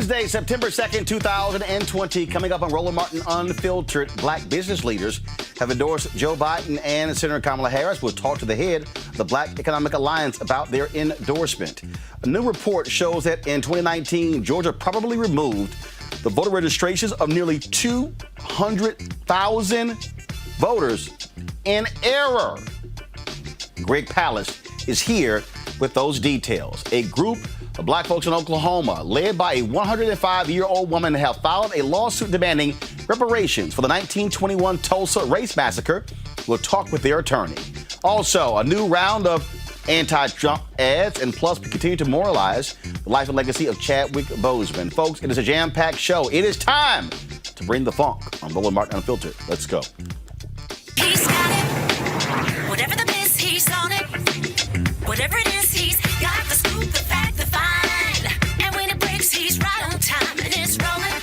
Tuesday, September 2nd, 2020. Coming up on Roland Martin Unfiltered, black business leaders have endorsed Joe Biden and Senator Kamala Harris. We'll talk to the head of the Black Economic Alliance about their endorsement. A new report shows that in 2019, Georgia probably removed the voter registrations of nearly 200,000 voters in error. Greg Palast is here with those details. A group of black folks in Oklahoma, led by a 105-year-old woman, have filed a lawsuit demanding reparations for the 1921 Tulsa race massacre. We'll talk with their attorney. Also, a new round of anti-Trump ads, and plus we continue to memorialize the life and legacy of Chadwick Boseman. Folks, it is a jam-packed show. It is time to bring the funk on Roland Martin Unfiltered. Let's go. He's got it. Whatever the miss, he's on it. Whatever it is, he's got the scoop, the fact, the find. And when it breaks, he's right on time and it's rolling.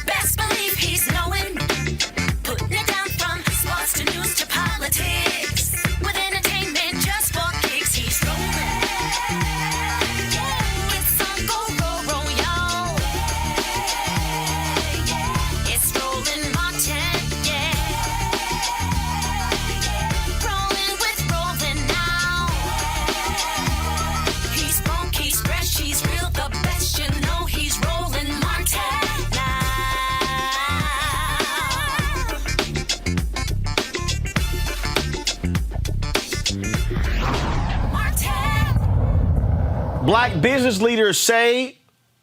Best believe he's knowing. Putting it down from sports to news to politics. With entertainment just for kicks, he's rolling. It's on go, roll, y'all. It's Roland Martin, Rolling with Roland now. He's funk, he's fresh, he's real, the best, you know he's Roland Martin now. Martin. Black business leaders say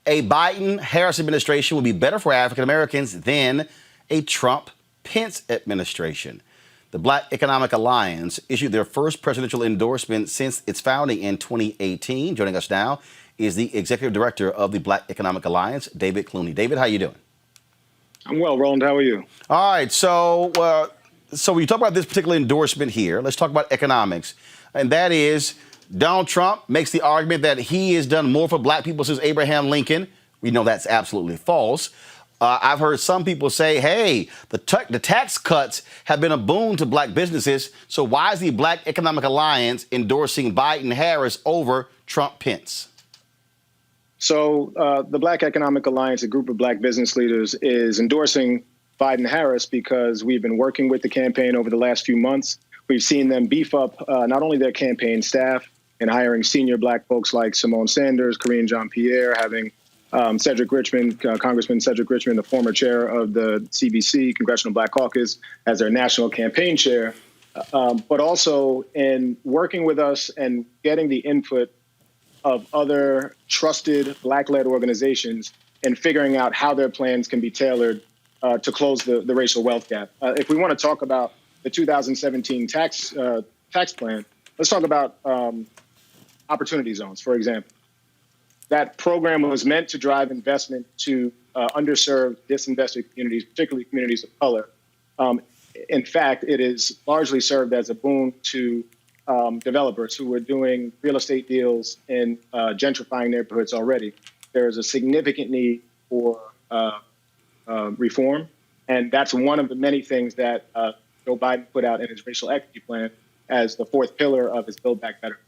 a Biden-Harris administration would be better for African Americans than a Trump-Pence administration. The Black Economic Alliance issued their first presidential endorsement since its founding in 2018. Joining us now is the executive director of the Black Economic Alliance, David Clooney. David, how you doing? I'm well, Roland. How are you? All right, so when you talk about this particular endorsement here, let's talk about economics. And that is, Donald Trump makes the argument that he has done more for black people since Abraham Lincoln. We know that's absolutely false. I've heard some people say, hey, the tax cuts have been a boon to black businesses. So why is the Black Economic Alliance endorsing Biden-Harris over Trump-Pence? So the Black Economic Alliance, a group of black business leaders, is endorsing Biden-Harris because we've been working with the campaign over the last few months. We've seen them beef up not only their campaign staff and hiring senior black folks like Simone Sanders, Karine Jean-Pierre, having Cedric Richmond, Congressman Cedric Richmond, the former chair of the CBC, Congressional Black Caucus, as their national campaign chair, but also in working with us and getting the input of other trusted black-led organizations and figuring out how their plans can be tailored to close the racial wealth gap. If we want to talk about the 2017 tax plan, let's talk about opportunity zones, for example. That program was meant to drive investment to underserved, disinvested communities, particularly communities of color. In fact, it is largely served as a boon to developers who were doing real estate deals in gentrifying neighborhoods already. There is a significant need for reform, and that's one of the many things that Joe Biden put out in his racial equity plan as the fourth pillar of his Build Back Better.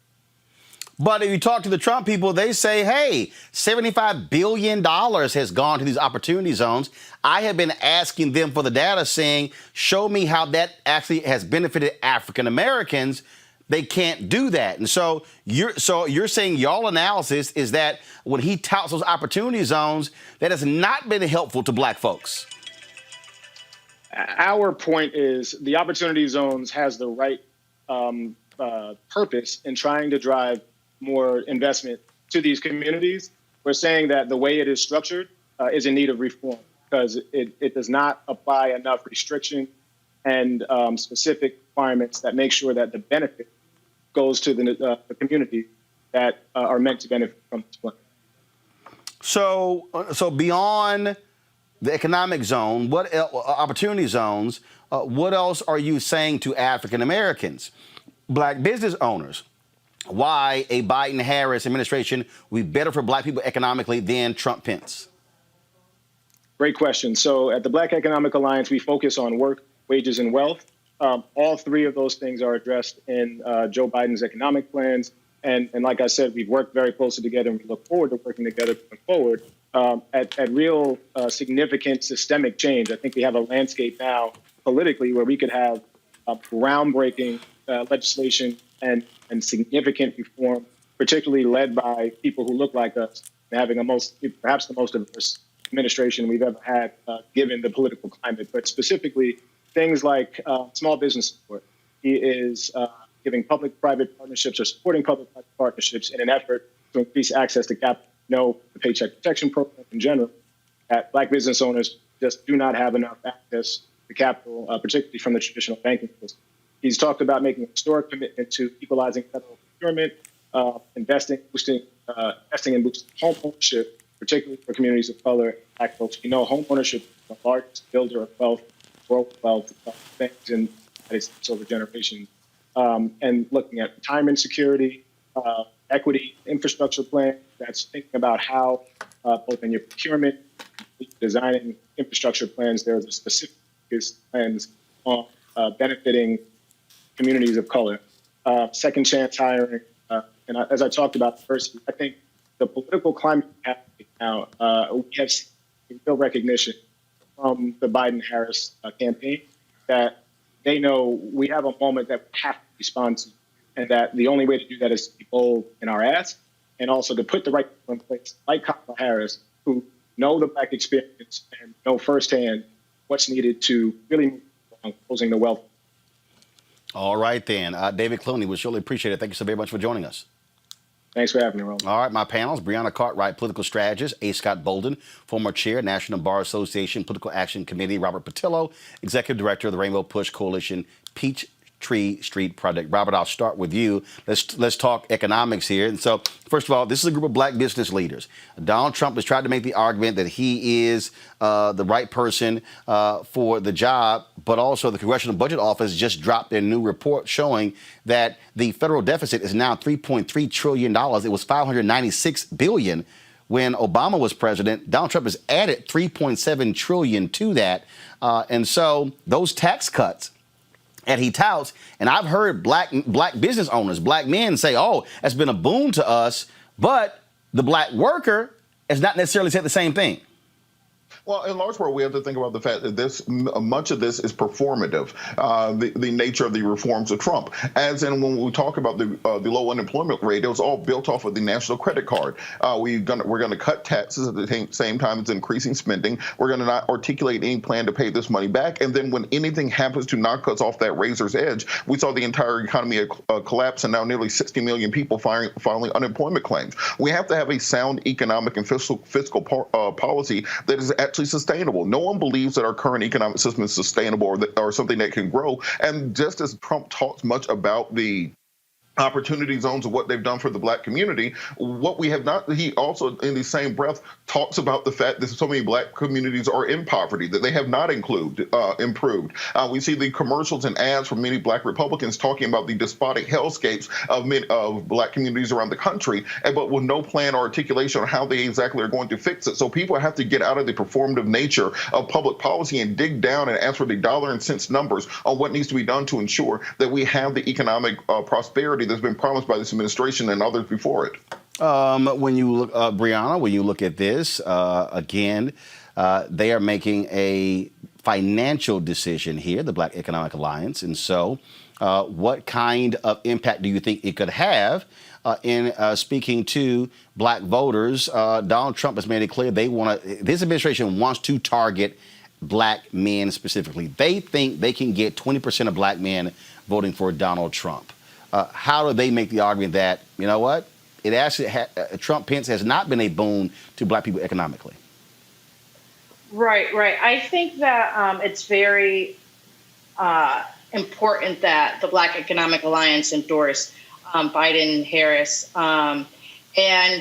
But if you talk to the Trump people, they say, hey, $75 billion has gone to these opportunity zones. I have been asking them for the data saying, show me how that actually has benefited African Americans. They can't do that. And so you're saying y'all analysis is that when he touts those opportunity zones, that has not been helpful to black folks. Our point is the opportunity zones has the right purpose in trying to drive more investment to these communities. We're saying that the way it is structured is in need of reform because it does not apply enough restriction and specific requirements that make sure that the benefit goes to the community that are meant to benefit from this plan. So beyond the economic zone, what opportunity zones, what else are you saying to African Americans, black business owners? Why a Biden-Harris administration would be better for black people economically than Trump-Pence? Great question. So at the Black Economic Alliance, we focus on work, wages, and wealth. All three of those things are addressed in Joe Biden's economic plans. And like I said, we've worked very closely together, and we look forward to working together going forward. at real significant systemic change. I think we have a landscape now politically where we could have groundbreaking legislation and significant reform, particularly led by people who look like us, and having perhaps the most diverse administration we've ever had, given the political climate. But specifically, things like small business support. He is giving public-private partnerships or supporting public-private partnerships in an effort to increase access to capital. The Paycheck Protection Program in general, that Black business owners just do not have enough access to capital, particularly from the traditional banking system. He's talked about making a historic commitment to equalizing federal procurement, investing and boosting home ownership, particularly for communities of color and Black folks. Home ownership is the largest builder of wealth, world wealth, things in the United States over generations. And looking at retirement security, equity, infrastructure plan that's thinking about how, both in your procurement, designing infrastructure plans, there's a specific plans on benefiting communities of color. Second chance hiring, and as I talked about first, I think the political climate happening now, we have seen real recognition from the Biden-Harris campaign that they know we have a moment that we have to respond to, and that the only way to do that is to be bold in our ask, and also to put the right people in place, like Kamala Harris, who know the Black experience and know firsthand what's needed to really move on closing the wealth. All right, then. David Clooney, we surely appreciate it. Thank you so very much for joining us. Thanks for having me, Roland. All right, my panels, Breonna Cartwright, political strategist, A. Scott Bolden, former chair, National Bar Association Political Action Committee, Robert Patillo, executive director of the Rainbow Push Coalition, Peachtree Street Project. Robert, I'll start with you. Let's talk economics here. And so, first of all, this is a group of Black business leaders. Donald Trump has tried to make the argument that he is the right person for the job, but also the Congressional Budget Office just dropped their new report showing that the federal deficit is now $3.3 trillion. It was $596 billion when Obama was president. Donald Trump has added $3.7 trillion to that. And so those tax cuts that he touts, and I've heard black business owners, Black men say, oh, that's been a boon to us, but the Black worker has not necessarily said the same thing. Well, in large part, we have to think about the fact that much of this is performative, the nature of the reforms of Trump. As in, when we talk about the low unemployment rate, it was all built off of the national credit card. We're going to cut taxes at the same time as increasing spending. We're going to not articulate any plan to pay this money back. And then when anything happens to knock us off that razor's edge, we saw the entire economy collapse, and now nearly 60 million people filing unemployment claims. We have to have a sound economic and fiscal policy that is actually sustainable. No one believes that our current economic system is sustainable or something that can grow. And just as Trump talks much about the opportunity zones of what they've done for the Black community, what we have not, he also in the same breath talks about the fact that so many Black communities are in poverty, that they have not improved. We see the commercials and ads from many Black Republicans talking about the despotic hellscapes of Black communities around the country, but with no plan or articulation on how they exactly are going to fix it. So people have to get out of the performative nature of public policy and dig down and ask for the dollar and cents numbers on what needs to be done to ensure that we have the economic prosperity that's been promised by this administration and others before it. When you look, Breonna, when you look at this, again, they are making a financial decision here, the Black Economic Alliance. And so what kind of impact do you think it could have in speaking to Black voters? Donald Trump has made it clear this administration wants to target Black men specifically. They think they can get 20% of Black men voting for Donald Trump. How do they make the argument that, you know what, it actually Trump-Pence has not been a boon to Black people economically? Right. I think that it's very important that the Black Economic Alliance endorse Biden, Harris, and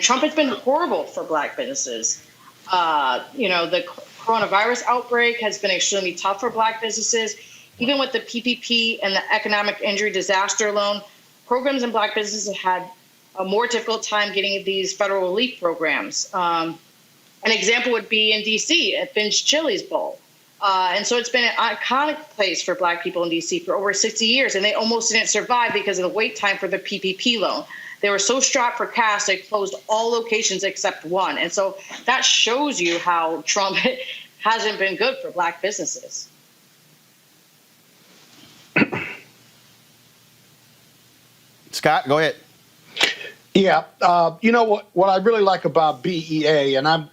Trump has been horrible for Black businesses. The coronavirus outbreak has been extremely tough for Black businesses. Even with the PPP and the economic injury disaster loan, programs in Black businesses have had a more difficult time getting these federal relief programs. An example would be in D.C. at Finch Chili's Bowl. And so it's been an iconic place for Black people in D.C. for over 60 years, and they almost didn't survive because of the wait time for the PPP loan. They were so strapped for cash, they closed all locations except one. And so that shows you how Trump hasn't been good for Black businesses. Scott, go ahead. Yeah, you know what I really like about BEA, and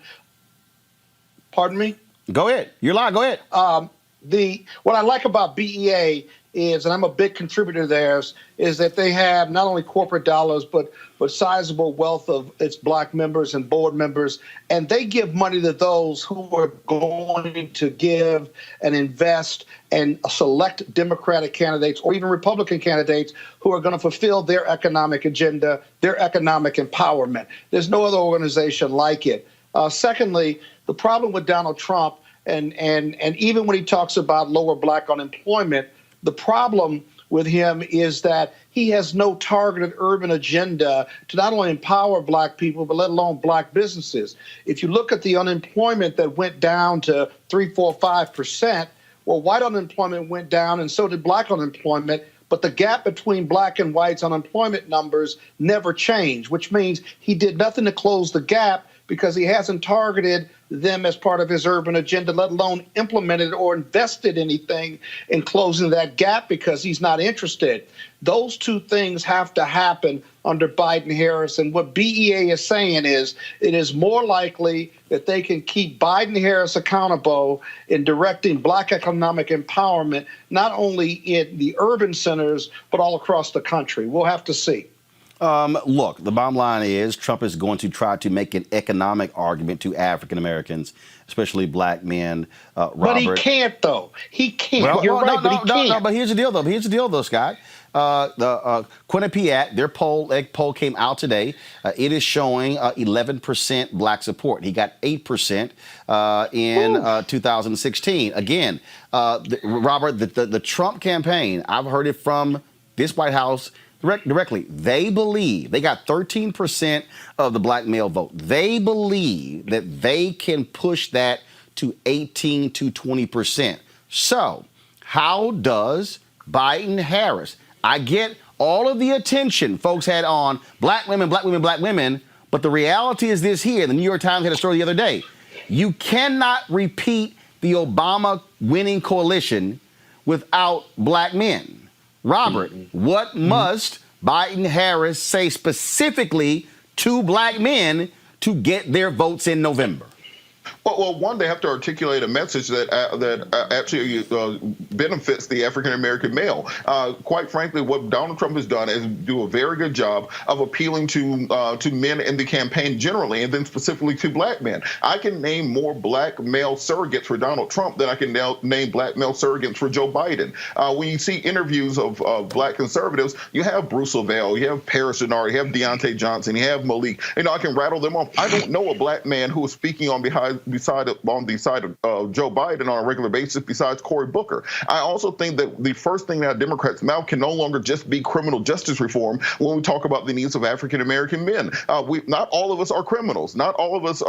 pardon me? Go ahead. You're live. Go ahead. What I like about BEA is, and I'm a big contributor to theirs, is that they have not only corporate dollars, but sizable wealth of its Black members and board members, and they give money to those who are going to give and invest and select Democratic candidates or even Republican candidates who are going to fulfill their economic agenda, their economic empowerment. There's no other organization like it. Secondly, the problem with Donald Trump, and even when he talks about lower Black unemployment, the problem with him is that he has no targeted urban agenda to not only empower Black people, but let alone Black businesses. If you look at the unemployment that went down to 3, 4, 5%, well, white unemployment went down and so did Black unemployment, but the gap between Black and white's unemployment numbers never changed, which means he did nothing to close the gap because he hasn't targeted them as part of his urban agenda, let alone implemented or invested anything in closing that gap because he's not interested. Those two things have to happen under Biden-Harris. And what BEA is saying is it is more likely that they can keep Biden-Harris accountable in directing Black economic empowerment, not only in the urban centers, but all across the country. We'll have to see. Look, the bottom line is Trump is going to try to make an economic argument to African Americans, especially Black men. Robert. But he can't, though. He can't. You're right, but he can't. No, but here's the deal, though, Scott. The Quinnipiac, their egg poll came out today. It is showing 11% Black support. He got 8% in 2016. Again, Robert, the Trump campaign, I've heard it from this White House directly. They believe they got 13% of the Black male vote. They believe that they can push that to 18 to 20%. So how does Biden-Harris? I get all of the attention folks had on Black women, Black women, Black women, but the reality is this here. The New York Times had a story the other day. You cannot repeat the Obama winning coalition without Black men. Robert, what must Biden-Harris say specifically to Black men to get their votes in November? Well, one, they have to articulate a message that actually benefits the African-American male. Quite frankly, what Donald Trump has done is do a very good job of appealing to men in the campaign generally, and then specifically to Black men. I can name more Black male surrogates for Donald Trump than I can now name Black male surrogates for Joe Biden. When you see interviews of Black conservatives, you have Bruce Lavelle, you have Paris Denard, you have Deontay Johnson, you have Malik. I can rattle them off. I don't know a Black man who is speaking on the side of Joe Biden on a regular basis besides Cory Booker. I also think that the first thing that Democrats' mouth can no longer just be criminal justice reform when we talk about the needs of African-American men. Not all of us are criminals. Not all of us,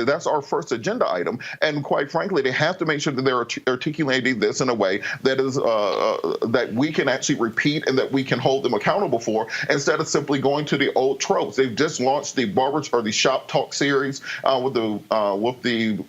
that's our first agenda item. And quite frankly, they have to make sure that they're articulating this in a way that is that we can actually repeat and that we can hold them accountable for, instead of simply going to the old tropes. They've just launched the the Shop Talk series with the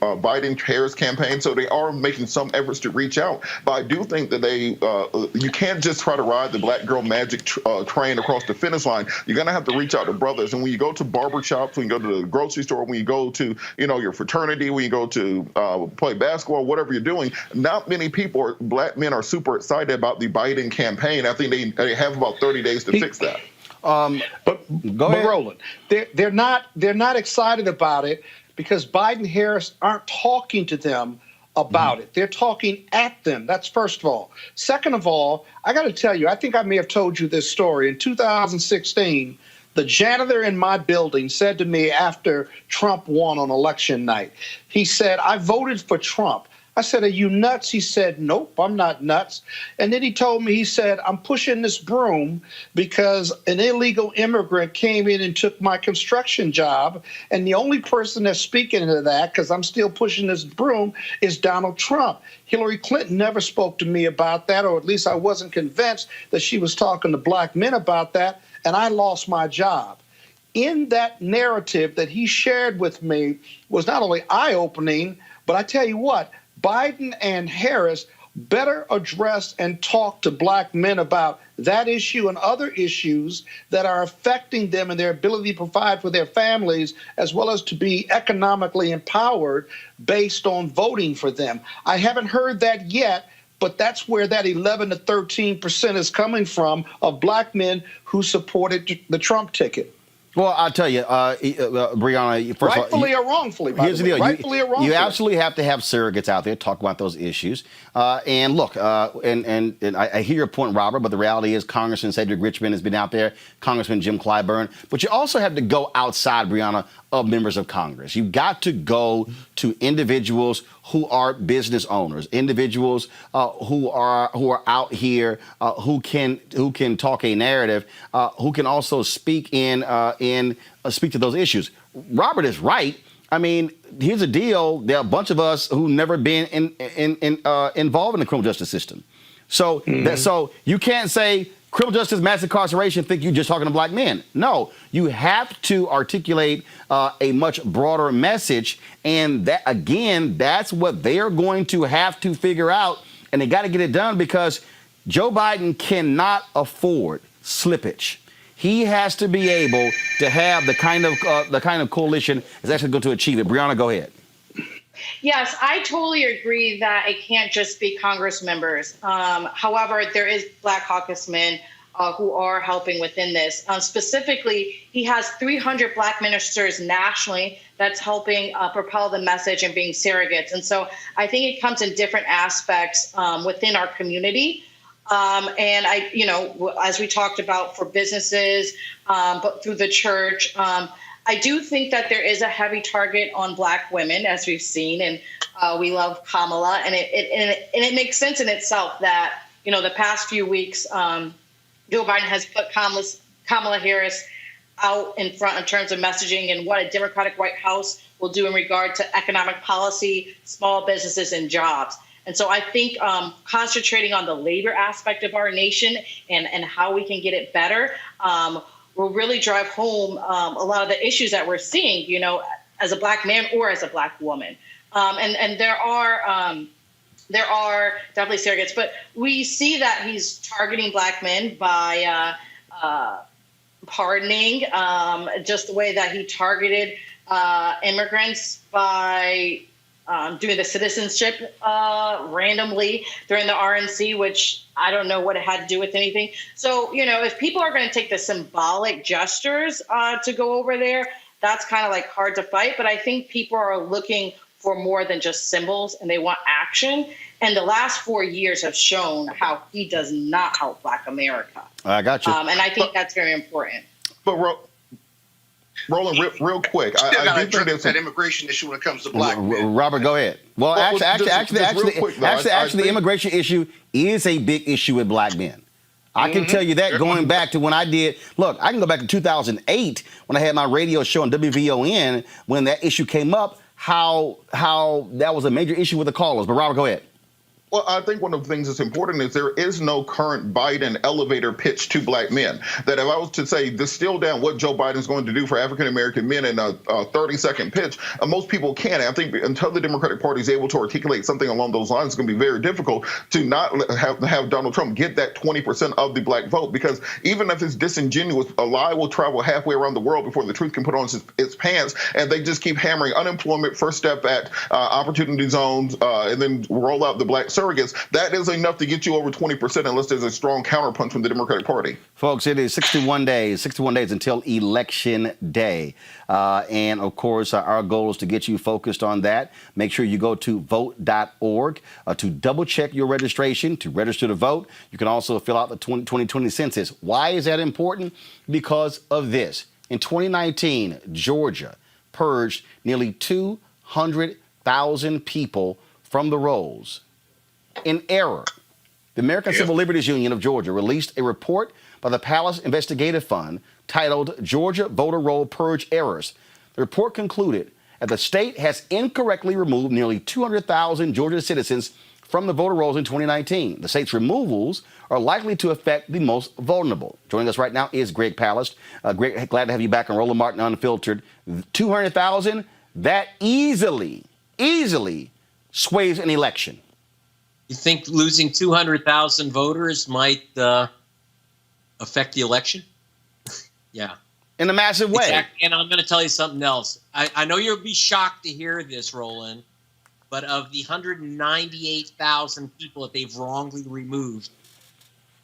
Biden-Harris campaign, so they are making some efforts to reach out. But I do think that you can't just try to ride the Black girl magic train across the finish line. You're going to have to reach out to brothers. And when you go to barber shops, when you go to the grocery store, when you go to your fraternity, when you go to play basketball, whatever you're doing, not many people, Black men, are super excited about the Biden campaign. I think they have about 30 days to fix that. But Roland, they're not excited about it because Biden-Harris aren't talking to them about it. They're talking at them. That's first of all. Second of all, I got to tell you, I think I may have told you this story. In 2016, the janitor in my building said to me after Trump won on election night, he said, "I voted for Trump." I said, "Are you nuts?" He said, "Nope, I'm not nuts." And then he told me, he said, "I'm pushing this broom because an illegal immigrant came in and took my construction job. And the only person that's speaking to that, because I'm still pushing this broom, is Donald Trump. Hillary Clinton never spoke to me about that, or at least I wasn't convinced that she was talking to Black men about that. And I lost my job." in that narrative that he shared with me was not only eye-opening, but I tell you what, Biden and Harris better address and talk to black men about that issue and other issues that are affecting them and their ability to provide for their families, as well as to be economically empowered based on voting for them. I haven't heard that yet, but that's where that 11 to 13% is coming from of black men who supported the Trump ticket. Well, I'll tell you, Breonna, first rightfully of all, or wrongfully, by here's the the way. deal. Rightfully or wrongfully. You absolutely have to have surrogates out there talk about those issues. And look, and I hear your point, Robert, but the reality is Congressman Cedric Richmond has been out there, Congressman Jim Clyburn. But you also have to go outside, Breonna, of members of Congress. You've got to go to individuals who are business owners, individuals who are out here, who can talk a narrative, who can also speak speak to those issues. Robert is right. I mean, here's the deal. There are a bunch of us who never been involved in the criminal justice system. So so you can't say criminal justice, mass incarceration, think you're just talking to black men. No, you have to articulate a much broader message. And that, again, that's what they're going to have to figure out. And they got to get it done because Joe Biden cannot afford slippage. He has to be able to have the kind of coalition that's actually going to achieve it. Breonna, go ahead. Yes, I totally agree that it can't just be Congress members. However, there is Black caucus men who are helping within this. Specifically, he has 300 Black ministers nationally that's helping propel the message and being surrogates. And so I think it comes in different aspects within our community. And as we talked about for businesses, but through the church, I do think that there is a heavy target on Black women, as we've seen, and we love Kamala, and it makes sense in itself that the past few weeks, Joe Biden has put Kamala Harris out in front in terms of messaging and what a Democratic White House will do in regard to economic policy, small businesses, and jobs. And so I think concentrating on the labor aspect of our nation and how we can get it better will really drive home a lot of the issues that we're seeing, as a Black man or as a Black woman. And there are definitely surrogates, but we see that he's targeting Black men by pardoning, just the way that he targeted immigrants by doing the citizenship randomly during the RNC, which I don't know what it had to do with anything. So, if people are going to take the symbolic gestures to go over there, that's kind of like hard to fight. But I think people are looking for more than just symbols and they want action. And the last 4 years have shown how he does not help Black America. I got you. And I think that's very important. But Roland, real quick, I do think that immigration issue when it comes to Black men. Robert, go ahead. Well, actually, the immigration issue is a big issue with Black men. I can tell you that going back to when I did. Look, I can go back to 2008 when I had my radio show on WVON when that issue came up. How that was a major issue with the callers. But Robert, go ahead. Well, I think one of the things that's important is there is no current Biden elevator pitch to Black men. That if I was to say distill down what Joe Biden's going to do for African-American men in a 30-second pitch, most people can't. I think until the Democratic Party is able to articulate something along those lines, it's going to be very difficult to not have Donald Trump get that 20% of the Black vote. Because even if it's disingenuous, a lie will travel halfway around the world before the truth can put on its pants. And they just keep hammering unemployment, First Step Act, opportunity zones, and then roll out the Black surrogates. That is enough to get you over 20% unless there's a strong counterpunch from the Democratic Party. Folks, it is 61 days until Election Day. And, of course, our goal is to get you focused on that. Make sure you go to vote.org to double-check your registration, to register to vote. You can also fill out the 2020 census. Why is that important? Because of this. In 2019, Georgia purged nearly 200,000 people from the rolls. In error, the American Civil Liberties Union of Georgia released a report by the Palace Investigative Fund titled Georgia Voter Roll Purge Errors. The report concluded that the state has incorrectly removed nearly 200,000 Georgia citizens from the voter rolls in 2019. The state's removals are likely to affect the most vulnerable. Joining us right now is Greg Palast. Greg, glad to have you back on Roland Martin Unfiltered. 200,000, that easily sways an election. You think losing 200,000 voters might affect the election? Yeah. In a massive way. Exactly. And I'm going to tell you something else. I know you'll be shocked to hear this, Roland, but of the 198,000 people that they've wrongly removed,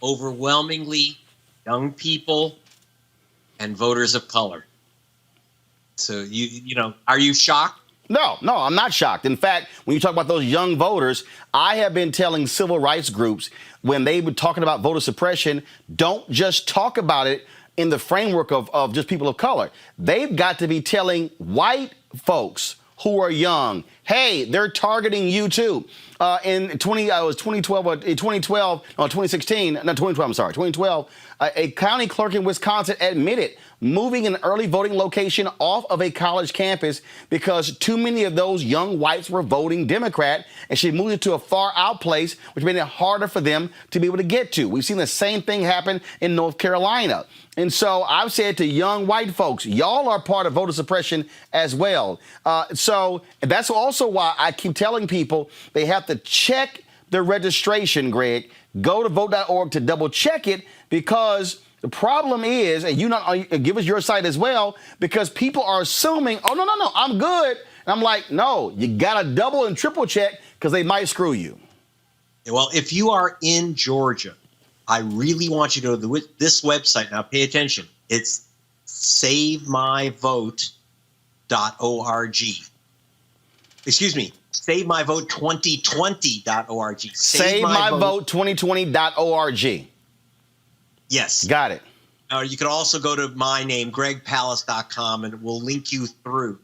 overwhelmingly young people and voters of color. So, you know, are you shocked? No, I'm not shocked. In fact, when you talk about those young voters, I have been telling civil rights groups when they were talking about voter suppression, don't just talk about it in the framework of just people of color. They've got to be telling white folks who are young, hey, they're targeting you too. In 2012, a county clerk in Wisconsin admitted moving an early voting location off of a college campus because too many of those young whites were voting Democrat, and she moved it to a far out place, which made it harder for them to be able to get to. We've seen the same thing happen in North Carolina. And so I've said to young white folks, y'all are part of voter suppression as well. So that's also why I keep telling people they have to check their registration, Greg. Go to vote.org to double check it, because the problem is, and give us your site as well, because people are assuming, oh, no, I'm good. And I'm like, no, you got to double and triple check because they might screw you. Well, if you are in Georgia, I really want you to go to this website. Now, pay attention. It's savemyvote.org. Excuse me, savemyvote2020.org. Savemyvote2020.org. Yes. Got it. Or you can also go to my name, gregpalast.com, and it will link you through.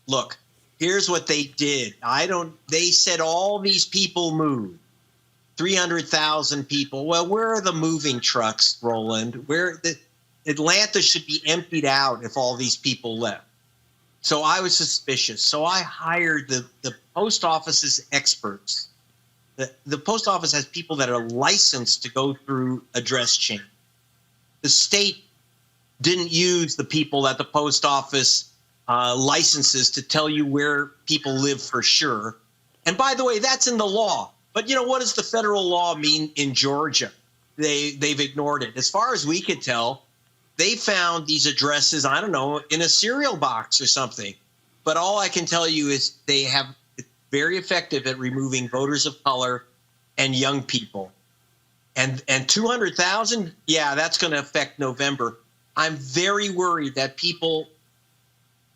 Look, here's what they did. They said all these people moved. 300,000 people. Well, where are the moving trucks, Roland? Atlanta should be emptied out if all these people left. So I was suspicious. So I hired the post office's experts. The post office has people that are licensed to go through address change. The state didn't use the people that the post office licenses to tell you where people live for sure. And by the way, that's in the law. But, what does the federal law mean in Georgia? They've ignored it. As far as we could tell, they found these addresses, I don't know, in a cereal box or something. But all I can tell you is they have very effective at removing voters of color and young people. And 200,000, yeah, that's going to affect November. I'm very worried that people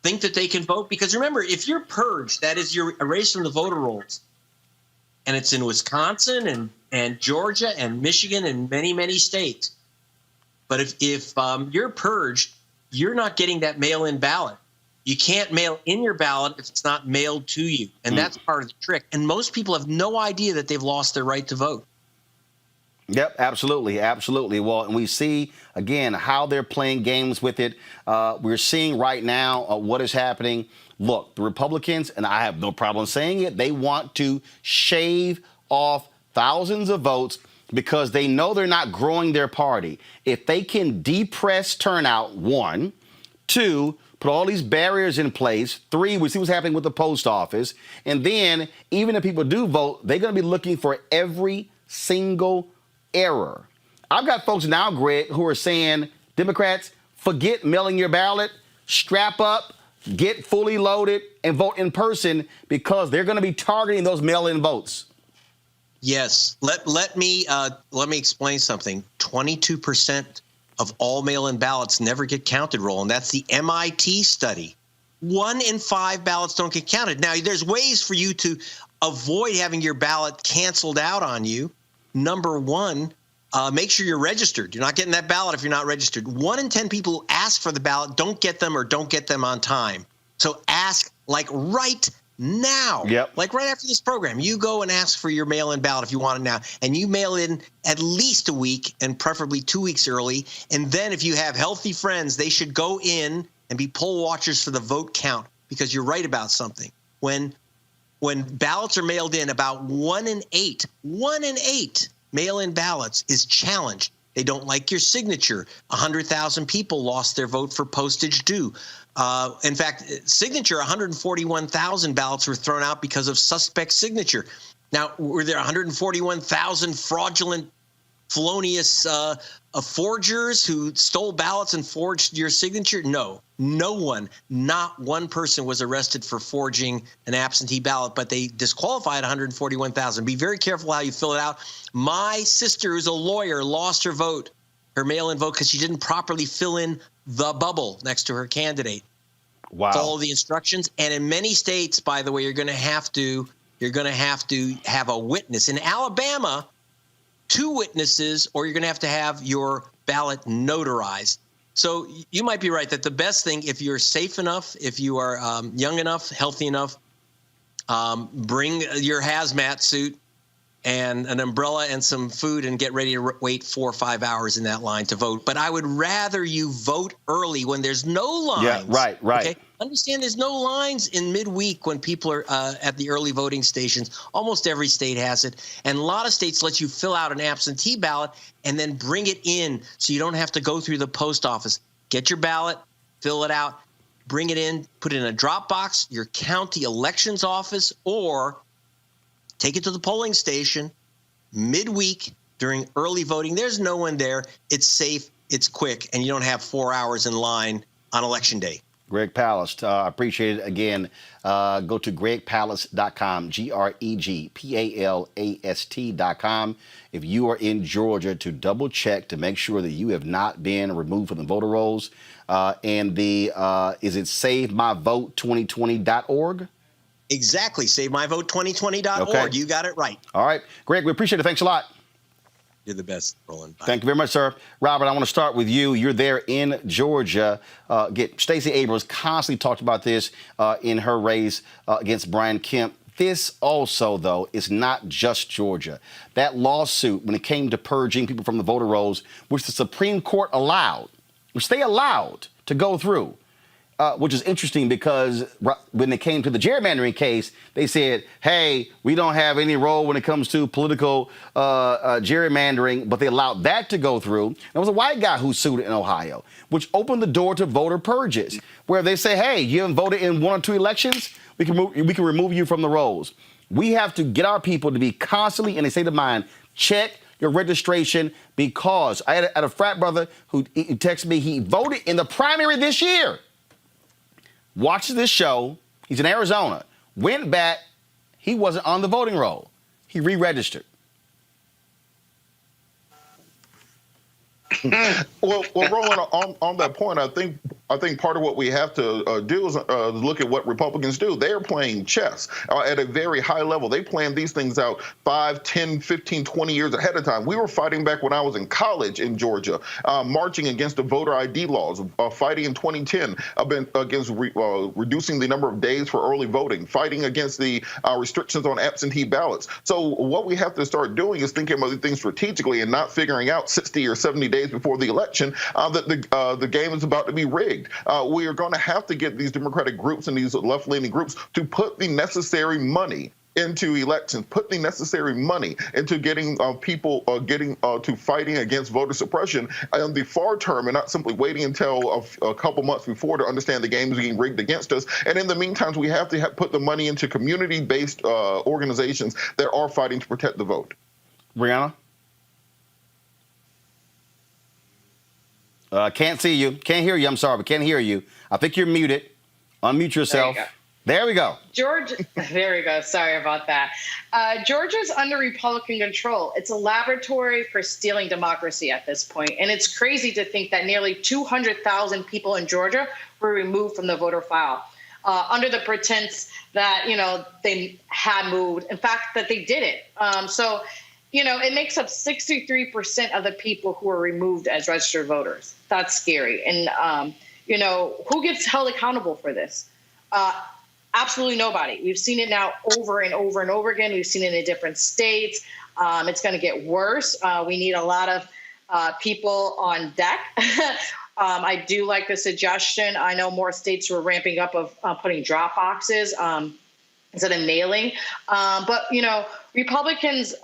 think that they can vote. Because remember, if you're purged, that is, you're erased from the voter rolls, and it's in Wisconsin and Georgia and Michigan and many, many states. But if you're purged, you're not getting that mail-in ballot. You can't mail in your ballot if it's not mailed to you. And that's part of the trick. And most people have no idea that they've lost their right to vote. Yep, absolutely. Well, and we see, again, how they're playing games with it. We're seeing right now what is happening. Look, the Republicans, and I have no problem saying it, they want to shave off thousands of votes because they know they're not growing their party. If they can depress turnout, 1, 2, put all these barriers in place, 3, we see what's happening with the post office, and then even if people do vote, they're going to be looking for every single error. I've got folks now, Greg, who are saying, Democrats, forget mailing your ballot, strap up, get fully loaded, and vote in person because they're going to be targeting those mail-in votes. Yes. Let me explain something. 22% of all mail-in ballots never get counted, Roland. That's the MIT study. 1 in 5 ballots don't get counted. Now, there's ways for you to avoid having your ballot canceled out on you. Number 1, make sure you're registered. You're not getting that ballot if you're not registered. 1 in 10 people who ask for the ballot don't get them or don't get them on time. So ask like right now. Yep. Like right after this program, you go and ask for your mail-in ballot if you want it now. And you mail in at least a week and preferably 2 weeks early. And then if you have healthy friends, they should go in and be poll watchers for the vote count, because you're right about something. When when ballots are mailed in, about 1 in 8 mail-in ballots is challenged. They don't like your signature. 100,000 people lost their vote for postage due. In fact, signature, 141,000 ballots were thrown out because of suspect signature. Now, were there 141,000 fraudulent, felonious forgers who stole ballots and forged your signature? No, no one, not one person was arrested for forging an absentee ballot, but they disqualified 141,000. Be very careful how you fill it out. My sister, who's a lawyer, lost her vote, her mail-in vote, because she didn't properly fill in the bubble next to her candidate. Wow. Follow the instructions. And in many states, by the way, you're going to have to have a witness. In Alabama, 2 witnesses, or you're going to have your ballot notarized. So you might be right that the best thing, if you're safe enough, if you are young enough, healthy enough, bring your hazmat suit and an umbrella and some food and get ready to wait 4 or 5 hours in that line to vote. But I would rather you vote early when there's no lines. Yeah, right. Okay? Understand there's no lines in midweek when people are at the early voting stations. Almost every state has it. And a lot of states let you fill out an absentee ballot and then bring it in so you don't have to go through the post office. Get your ballot, fill it out, bring it in, put it in a drop box, your county elections office, or take it to the polling station midweek during early voting. There's no one there. It's safe, it's quick, and you don't have 4 hours in line on Election Day. Greg Palast, I appreciate it. Again, go to gregpalast.com, GREGPALAST.com. If you are in Georgia, to double check to make sure that you have not been removed from the voter rolls. And is it SaveMyVote2020.org? Exactly. SaveMyVote2020.org. Okay. You got it right. All right. Greg, we appreciate it. Thanks a lot. You're the best, Roland. Bye. Thank you very much, sir. Robert, I want to start with you. You're there in Georgia. Stacey Abrams constantly talked about this in her race against Brian Kemp. This also, though, is not just Georgia. That lawsuit, when it came to purging people from the voter rolls, which the Supreme Court allowed, which they allowed to go through, which is interesting because when it came to the gerrymandering case, they said, hey, we don't have any role when it comes to political gerrymandering, but they allowed that to go through. There was a white guy who sued in Ohio, which opened the door to voter purges, where they say, hey, you haven't voted in 1 or 2 elections, we can remove you from the rolls. We have to get our people to be constantly in a state of mind, check your registration, because I had a frat brother who texted me, he voted in the primary this year. Watches this show. He's in Arizona. Went back. He wasn't on the voting roll. He re-registered. Well, Roland, on that point, I think part of what we have to do is look at what Republicans do. They are playing chess at a very high level. They plan these things out 5, 10, 15, 20 years ahead of time. We were fighting back when I was in college in Georgia, marching against the voter ID laws, fighting in 2010 against reducing the number of days for early voting, fighting against the restrictions on absentee ballots. So what we have to start doing is thinking about these things strategically and not figuring out 60 or 70 days before the election that the game is about to be rigged. We are going to have to get these Democratic groups and these left-leaning groups to put the necessary money into elections, put the necessary money into getting people to fighting against voter suppression on the far term, and not simply waiting until a couple months before to understand the game is being rigged against us. And in the meantime, we have to put the money into community-based organizations that are fighting to protect the vote. Brianna? Can't see you. Can't hear you. I'm sorry, but can't hear you. I think you're muted. Unmute yourself. There we go. Georgia, there we go. Sorry about that. Georgia's under Republican control. It's a laboratory for stealing democracy at this point. And it's crazy to think that nearly 200,000 people in Georgia were removed from the voter file under the pretense that, they had moved. In fact, that they did it. It makes up 63% of the people who are removed as registered voters. That's scary. And, who gets held accountable for this? Absolutely nobody. We've seen it now over and over and over again. We've seen it in different states. It's going to get worse. We need a lot of people on deck. I do like the suggestion. I know more states were ramping up of putting drop boxes. instead of mailing. But, Republicans,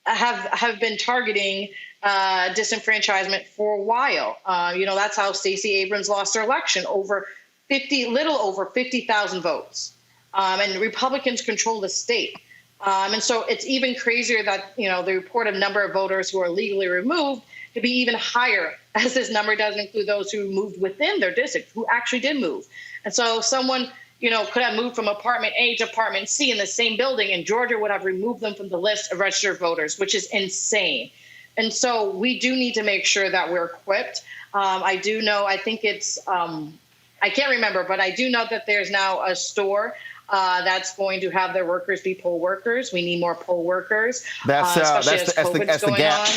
have been targeting disenfranchisement for a while. That's how Stacey Abrams lost her election, little over 50,000 votes. And Republicans control the state. And so it's even crazier that, the reported number of voters who are legally removed to be even higher, as this number doesn't include those who moved within their district, who actually did move. And so someone, could have moved from apartment A to apartment C in the same building, and Georgia would have removed them from the list of registered voters, which is insane. And so we do need to make sure that we're equipped. I do know, I think it's, I can't remember, but I do know that there's now a store that's going to have their workers be poll workers. We need more poll workers. That's the gap.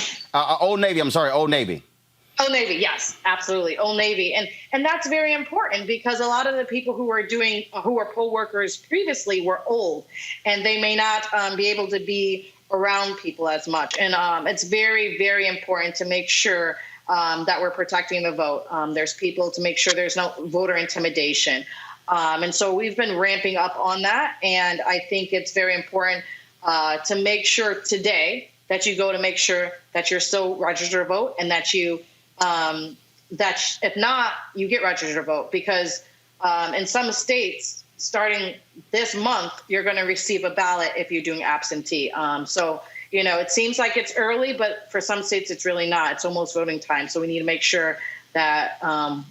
Old Navy. Old Navy. Old Navy, yes, absolutely, Old Navy, and that's very important because a lot of the people who were poll workers previously were old, and they may not be able to be around people as much. And it's very, very important to make sure that we're protecting the vote. There's people to make sure there's no voter intimidation. And so we've been ramping up on that. And I think it's very important to make sure today that you go to make sure that you're still registered to vote, and that you, that if not, you get registered to vote, because in some states, starting this month, you're going to receive a ballot if you're doing absentee. So, it seems like it's early, but for some states, it's really not. It's almost voting time. So we need to make sure that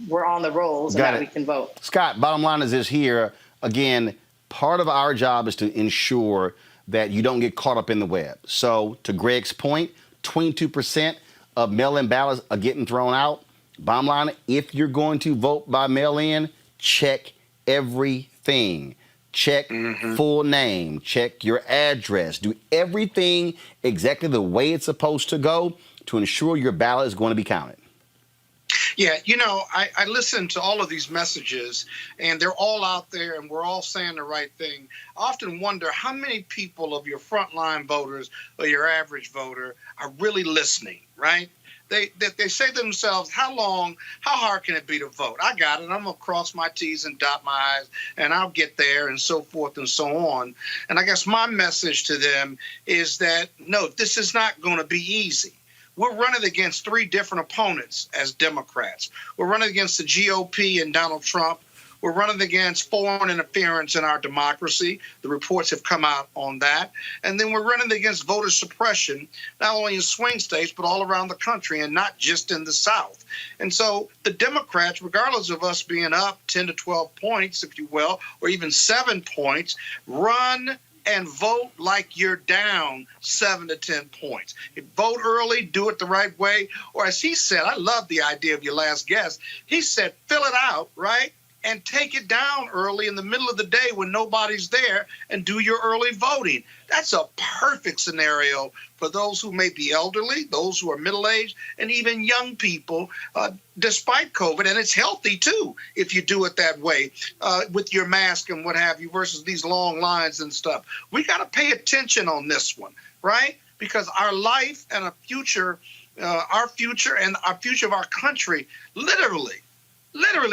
we're on the rolls and that we can vote. Scott, bottom line is this here. Again, part of our job is to ensure that you don't get caught up in the web. So to Greg's point, 22% of mail-in ballots are getting thrown out. Bottom line, if you're going to vote by mail-in, check everything. Check full name, check your address, do everything exactly the way it's supposed to go to ensure your ballot is going to be counted. Yeah, I listen to all of these messages, and they're all out there, and we're all saying the right thing. I often wonder how many people of your frontline voters or your average voter are really listening, right? They say to themselves, how hard can it be to vote? I got it. I'm going to cross my T's and dot my I's, and I'll get there, and so forth and so on. And I guess my message to them is that, no, this is not going to be easy. We're running against three different opponents as Democrats. We're running against the GOP and Donald Trump. We're running against foreign interference in our democracy. The reports have come out on that. And then we're running against voter suppression, not only in swing states, but all around the country, and not just in the South. And so the Democrats, regardless of us being up 10 to 12 points, if you will, or even 7 points, run and vote like you're down 7 to 10 points. Vote early, do it the right way. Or as he said, I love the idea of your last guest. He said, fill it out, right? And take it down early in the middle of the day when nobody's there and do your early voting. That's a perfect scenario for those who may be elderly, those who are middle-aged, and even young people, despite COVID. And it's healthy, too, if you do it that way with your mask and what have you versus these long lines and stuff. We got to pay attention on this one, right? Because our life and our future and our future of our country literally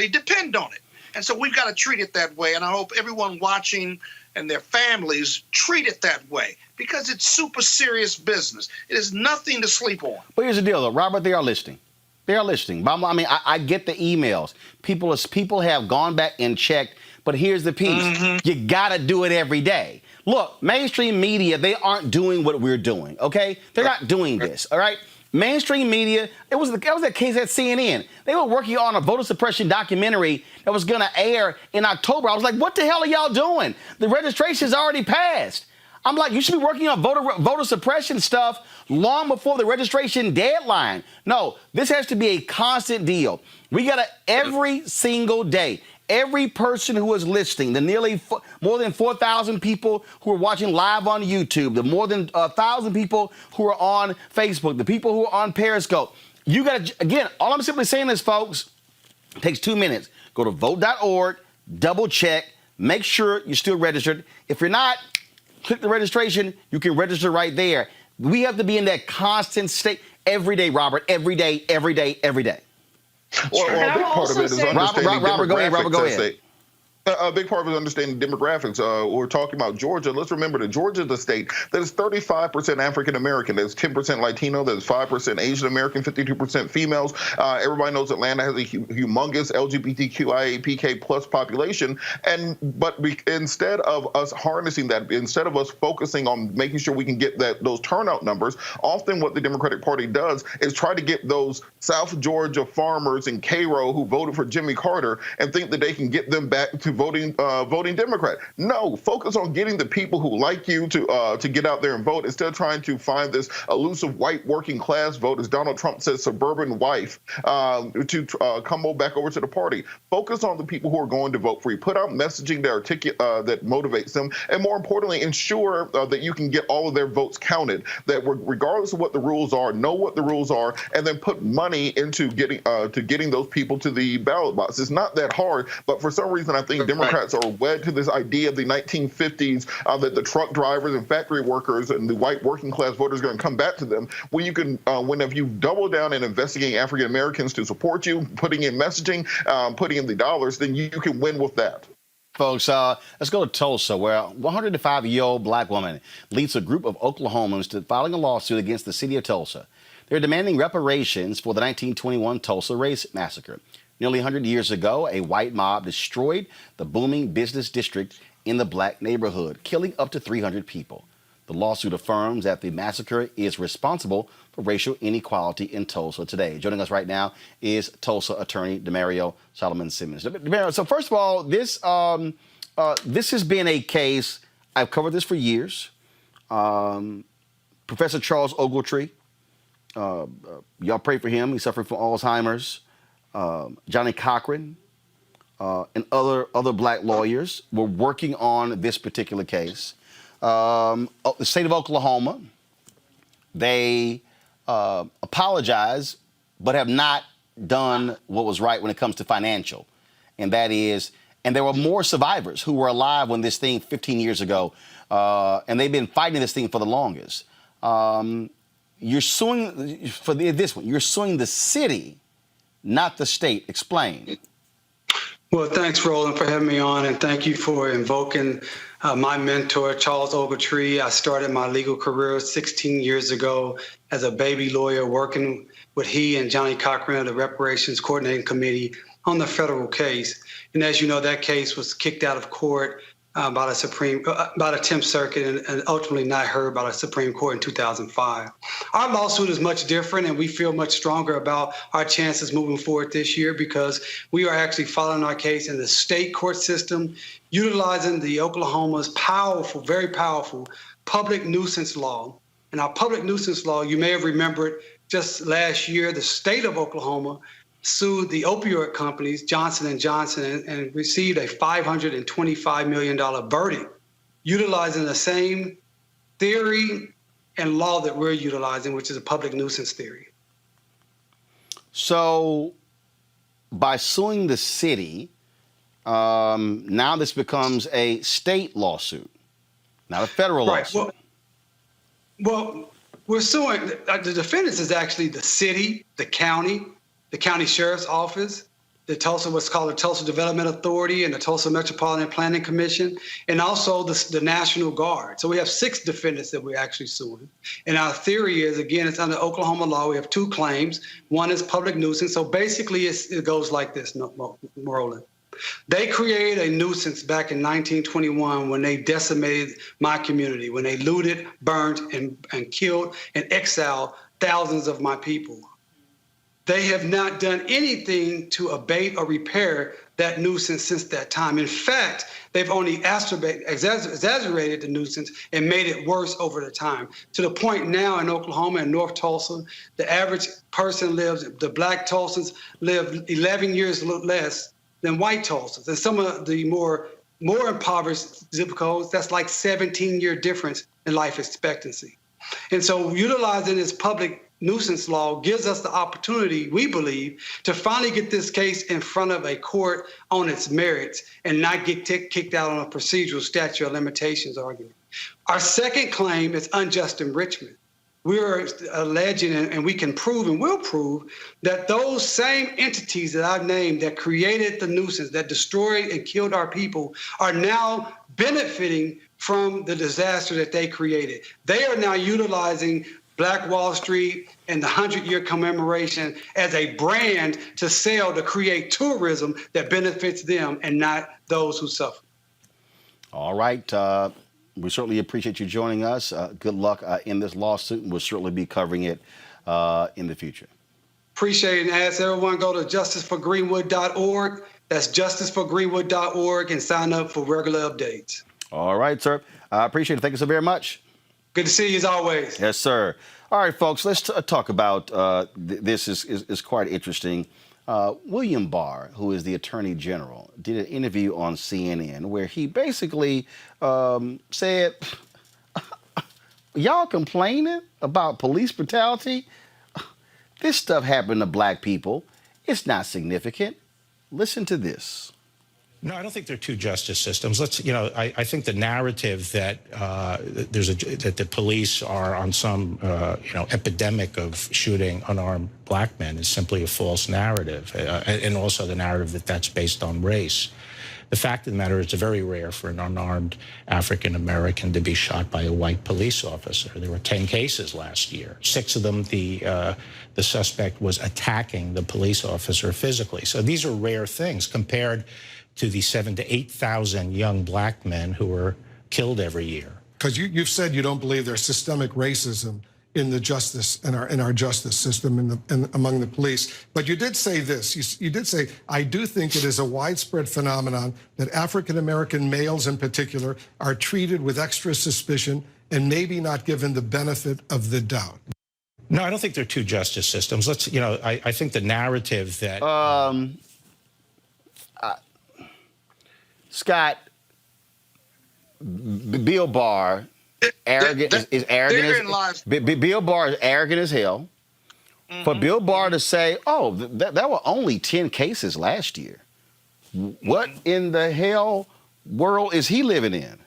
depend on it. And so we've got to treat it that way. And I hope everyone watching and their families treat it that way, because it's super serious business. It is nothing to sleep on. But here's the deal, though, Robert, they are listening. They are listening. I mean, I get the emails. People have gone back and checked. But here's the piece. You got to do it every day. Look, mainstream media, they aren't doing what we're doing, okay? They're not doing this, all right? Mainstream media, that was that case at CNN. They were working on a voter suppression documentary that was going to air in October. I was like, what the hell are y'all doing? The registration's already passed. I'm like, you should be working on voter suppression stuff long before the registration deadline. No, this has to be a constant deal. We got to, every single day, every person who is listening, the nearly more than 4,000 people who are watching live on YouTube, the more than 1,000 people who are on Facebook, the people who are on Periscope, you got to, again, all I'm simply saying is, folks, it takes 2 minutes. Go to vote.org, double check, make sure you're still registered. If you're not, click the registration. You can register right there. We have to be in that constant state every day, Robert, every day, every day, every day. Well, a big part of it is understanding Robert, go ahead. A big part of it is understanding demographics. We're talking about Georgia. Let's remember that Georgia is the state that is 35% African American. There's 10% Latino. There's 5% Asian American, 52% females. Everybody knows Atlanta has a humongous LGBTQIA+PK plus population. But instead of us harnessing that, instead of us focusing on making sure we can get those turnout numbers, often what the Democratic Party does is try to get those South Georgia farmers in Cairo who voted for Jimmy Carter and think that they can get them back to voting Democrat. No, focus on getting the people who like you to get out there and vote instead of trying to find this elusive white working class vote, as Donald Trump says, suburban wife, to come back over to the party. Focus on the people who are going to vote for you. Put out messaging that motivates them, and more importantly, ensure that you can get all of their votes counted. That regardless of what the rules are, know what the rules are, and then put money into getting those people to the ballot box. It's not that hard, but for some reason, I think Democrats are wed to this idea of the 1950s that the truck drivers and factory workers and the white working class voters are going to come back to them. When you can, if you double down and investigating African Americans to support you, putting in messaging, putting in the dollars, then you can win with that. Folks, let's go to Tulsa, where a 105-year-old black woman leads a group of Oklahomans to filing a lawsuit against the city of Tulsa. They're demanding reparations for the 1921 Tulsa race massacre. Nearly 100 years ago, a white mob destroyed the booming business district in the black neighborhood, killing up to 300 people. The lawsuit affirms that the massacre is responsible for racial inequality in Tulsa today. Joining us right now is Tulsa attorney Demario Solomon Simmons. Demario, so first of all, this has been a case, I've covered this for years. Professor Charles Ogletree, y'all pray for him. He's suffering from Alzheimer's. Johnny Cochran and other black lawyers were working on this particular case. The state of Oklahoma, they apologize, but have not done what was right when it comes to financial. And that is, and there were more survivors who were alive when this thing 15 years ago, and they've been fighting this thing for the longest. You're suing for this one. You're suing the city, not the state. Explain. Well, thanks, Roland, for having me on, and thank you for invoking my mentor, Charles Ogletree. I started my legal career 16 years ago as a baby lawyer, working with he and Johnny Cochran of the Reparations Coordinating Committee on the federal case. And as you know, that case was kicked out of court by the 10th Circuit and ultimately not heard by the Supreme Court in 2005. Our lawsuit is much different, and we feel much stronger about our chances moving forward this year because we are actually following our case in the state court system, utilizing the Oklahoma's powerful, very powerful public nuisance law. And our public nuisance law, you may have remembered just last year, the state of Oklahoma sued the opioid companies, Johnson & Johnson, and received a $525 million verdict, utilizing the same theory and law that we're utilizing, which is a public nuisance theory. So by suing the city, now this becomes a state lawsuit, not a federal lawsuit. Well, we're suing, the defendants is actually the city, the county sheriff's office, the Tulsa, what's called the Tulsa Development Authority, and the Tulsa Metropolitan Planning Commission, and also the National Guard. So we have 6 defendants that we're actually suing. And our theory is, again, it's under Oklahoma law. We have 2 claims. One is public nuisance. So basically it goes like this, Roland. They created a nuisance back in 1921 when they decimated my community, when they looted, burned, and killed and exiled thousands of my people. They have not done anything to abate or repair that nuisance since that time. In fact, they've only exaggerated the nuisance and made it worse over the time, to the point now in Oklahoma and North Tulsa, the average person the black Tulsans live 11 years less than white Tulsans. And some of the more impoverished zip codes, that's like 17-year difference in life expectancy. And so utilizing this public nuisance law gives us the opportunity, we believe, to finally get this case in front of a court on its merits and not get kicked out on a procedural statute of limitations argument. Our second claim is unjust enrichment. we're alleging, and we can prove and will prove, that those same entities that I've named that created the nuisance, that destroyed and killed our people, are now benefiting from the disaster that they created. They are now utilizing Black Wall Street and the 100-year commemoration as a brand to sell, to create tourism that benefits them and not those who suffer. All right. We certainly appreciate you joining us. Good luck in this lawsuit, and we'll certainly be covering it in the future. Appreciate it, and ask everyone go to justiceforgreenwood.org. That's justiceforgreenwood.org, and sign up for regular updates. All right, sir. I appreciate it. Thank you so very much. Good to see you as always. Yes, sir. All right, folks, let's talk about this is quite interesting. William Barr, who is the Attorney General, did an interview on CNN where he basically said, y'all complaining about police brutality? This stuff happened to black people. It's not significant. Listen to this. No, I don't think they're two justice systems. I think the narrative that that the police are on some epidemic of shooting unarmed black men is simply a false narrative, and also the narrative that that's based on race. The fact of the matter is, it's very rare for an unarmed African American to be shot by a white police officer. There were 10 cases last year. 6 of them, the suspect was attacking the police officer physically. So these are rare things compared to the 7,000 to 8,000 young black men who were killed every year. Because you've said you don't believe there's systemic racism in the justice in our justice system among the police, but you did say this. You did say, I do think it is a widespread phenomenon that African American males in particular are treated with extra suspicion and maybe not given the benefit of the doubt. No, I don't think they're two justice systems. I think the narrative that Scott, Bill Barr, arrogant is arrogant. Bill Barr is arrogant as hell. Mm-hmm. For Bill Barr to say, "Oh, that were only 10 cases last year," what in the hell world is he living in?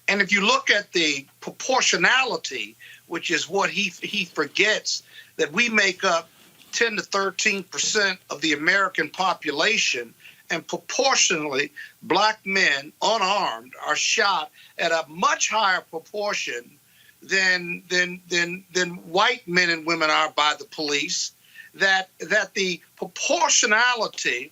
And if you look at the proportionality, which is what he forgets, that we make up 10 to 13% of the American population. And proportionally, black men unarmed are shot at a much higher proportion than white men and women are by the police. That the proportionality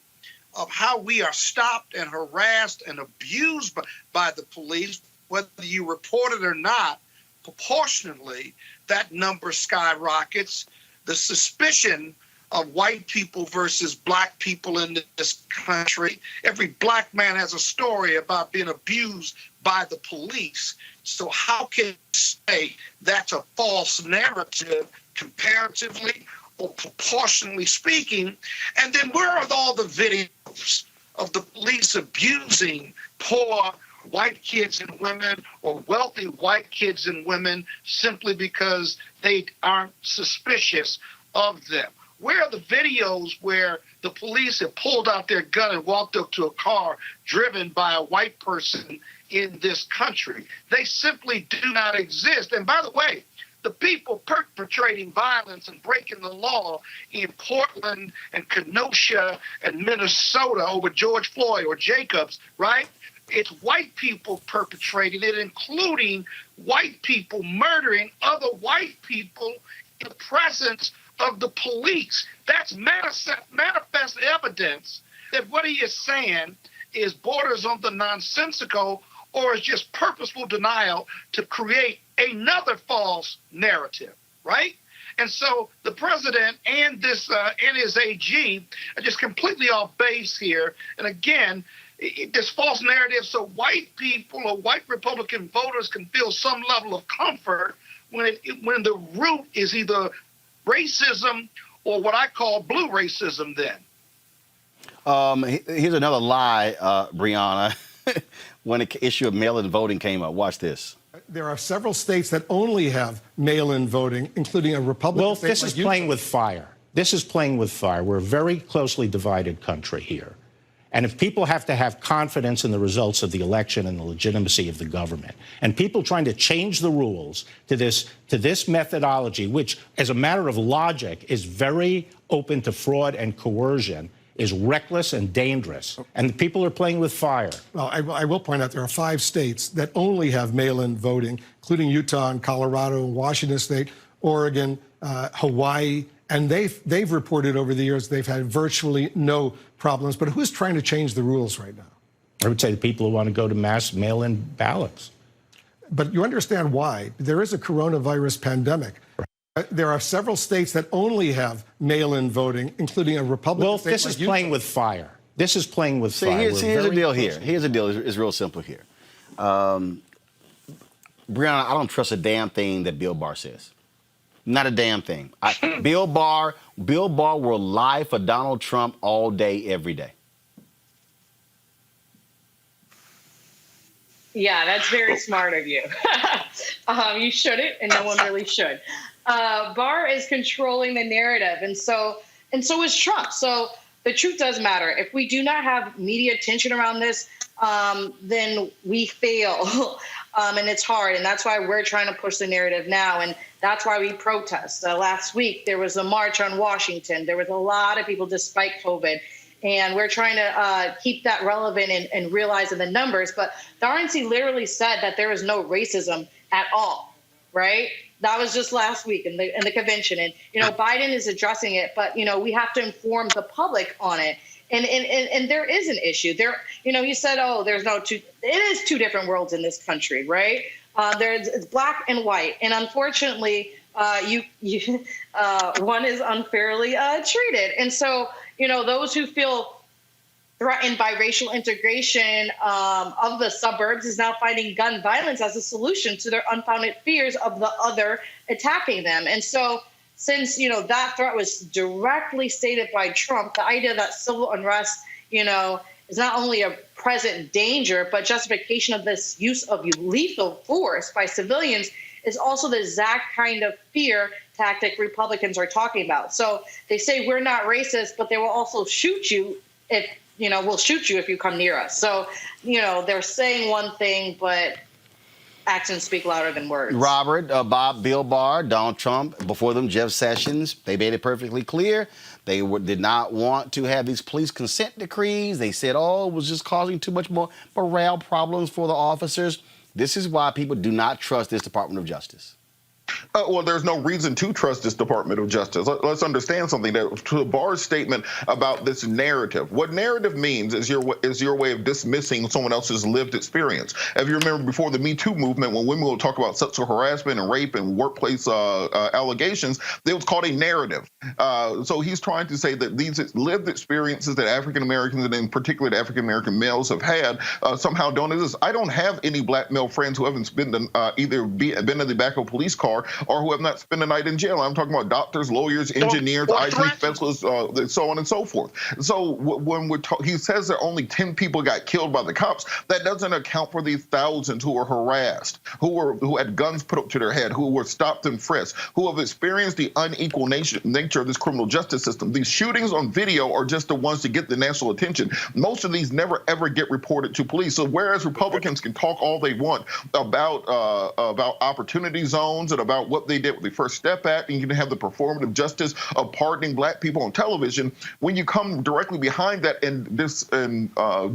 of how we are stopped and harassed and abused by the police, whether you report it or not, proportionately, that number skyrockets. The suspicion of white people versus black people in this country. Every black man has a story about being abused by the police. So how can you say that's a false narrative comparatively or proportionally speaking? And then where are all the videos of the police abusing poor white kids and women or wealthy white kids and women simply because they aren't suspicious of them? Where are the videos where the police have pulled out their gun and walked up to a car driven by a white person in this country? They simply do not exist. And by the way, the people perpetrating violence and breaking the law in Portland and Kenosha and Minnesota over George Floyd or Jacobs, right? It's white people perpetrating it, including white people murdering other white people in the presence of the police. That's manifest evidence that what he is saying is borders on the nonsensical or is just purposeful denial to create another false narrative, right? And so the president and this and his AG are just completely off base here. And again, this false narrative so white people or white Republican voters can feel some level of comfort when the root is either racism or what I call blue racism then. Here's another lie, Brianna, when the issue of mail-in voting came up. Watch this. There are several states that only have mail-in voting, including a Republican state. Well, this is playing with fire. This is playing with fire. We're a very closely divided country here. And if people have to have confidence in the results of the election and the legitimacy of the government, and people trying to change the rules to this methodology, which, as a matter of logic, is very open to fraud and coercion, is reckless and dangerous. And the people are playing with fire. Well, I will point out there are 5 states that only have mail-in voting, including Utah and Colorado, Washington State, Oregon, Hawaii. And they've reported over the years they've had virtually no problems. But who's trying to change the rules right now? I would say the people who want to go to mass mail-in ballots. But you understand why. There is a coronavirus pandemic. There are several states that only have mail-in voting, including a Republican state. Well, this is playing with fire. This is playing with fire. Here's the deal here. Here's the deal. It's real simple here. Breonna, I don't trust a damn thing that Bill Barr says. Not a damn thing. Bill Barr will lie for Donald Trump all day, every day. Yeah, that's very smart of you. You shouldn't, and no one really should. Barr is controlling the narrative, and so is Trump. So the truth does matter. If we do not have media attention around this, then we fail. And it's hard. And that's why we're trying to push the narrative now. And that's why we protest. Last week, there was a march on Washington. There was a lot of people despite COVID. And we're trying to keep that relevant and realize in the numbers. But the RNC literally said that there is no racism at all, right? That was just last week in the convention. And, Biden is addressing it. But, we have to inform the public on it. And there is an issue there. You said, it is 2 different worlds in this country, right? It's black and white. And unfortunately, one is unfairly treated. And so, those who feel threatened by racial integration of the suburbs is now finding gun violence as a solution to their unfounded fears of the other attacking them. And so, since, that threat was directly stated by Trump, the idea that civil unrest, is not only a present danger, but justification of this use of lethal force by civilians is also the exact kind of fear tactic Republicans are talking about. So they say we're not racist, but they will also shoot you if, we'll shoot you if you come near us. So, they're saying one thing, but actions speak louder than words. Robert, Bob, Bill Barr, Donald Trump, before them, Jeff Sessions, they made it perfectly clear. They did not want to have these police consent decrees. They said, it was just causing too much more morale problems for the officers. This is why people do not trust this Department of Justice. Well, there's no reason to trust this Department of Justice. Let's understand something. That to Barr's statement about this narrative, what narrative means is your way of dismissing someone else's lived experience. If you remember before the Me Too movement, when women would talk about sexual harassment and rape and workplace allegations, it was called a narrative. So he's trying to say that these lived experiences that African Americans and in particular the African American males have had somehow don't exist. I don't have any black male friends who haven't either been in the back of a police car or who have not spent a night in jail. I'm talking about doctors, lawyers, engineers, IT specialists, so on and so forth. So when he says that only 10 people got killed by the cops, that doesn't account for the thousands who were harassed, who had guns put up to their head, who were stopped and frisked, who have experienced the unequal nature of this criminal justice system. These shootings on video are just the ones to get the national attention. Most of these never ever get reported to police. So whereas Republicans can talk all they want about opportunity zones and about what they did with the First Step Act, and you can have the performative justice of pardoning black people on television, when you come directly behind that and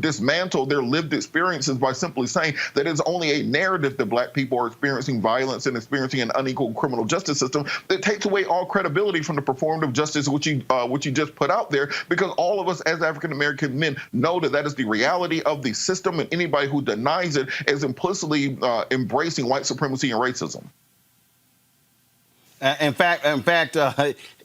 dismantle their lived experiences by simply saying that it's only a narrative that black people are experiencing violence and experiencing an unequal criminal justice system, that takes away all credibility from the performative justice which you just put out there, because all of us as African American men know that is the reality of the system, and anybody who denies it is implicitly embracing white supremacy and racism. In fact,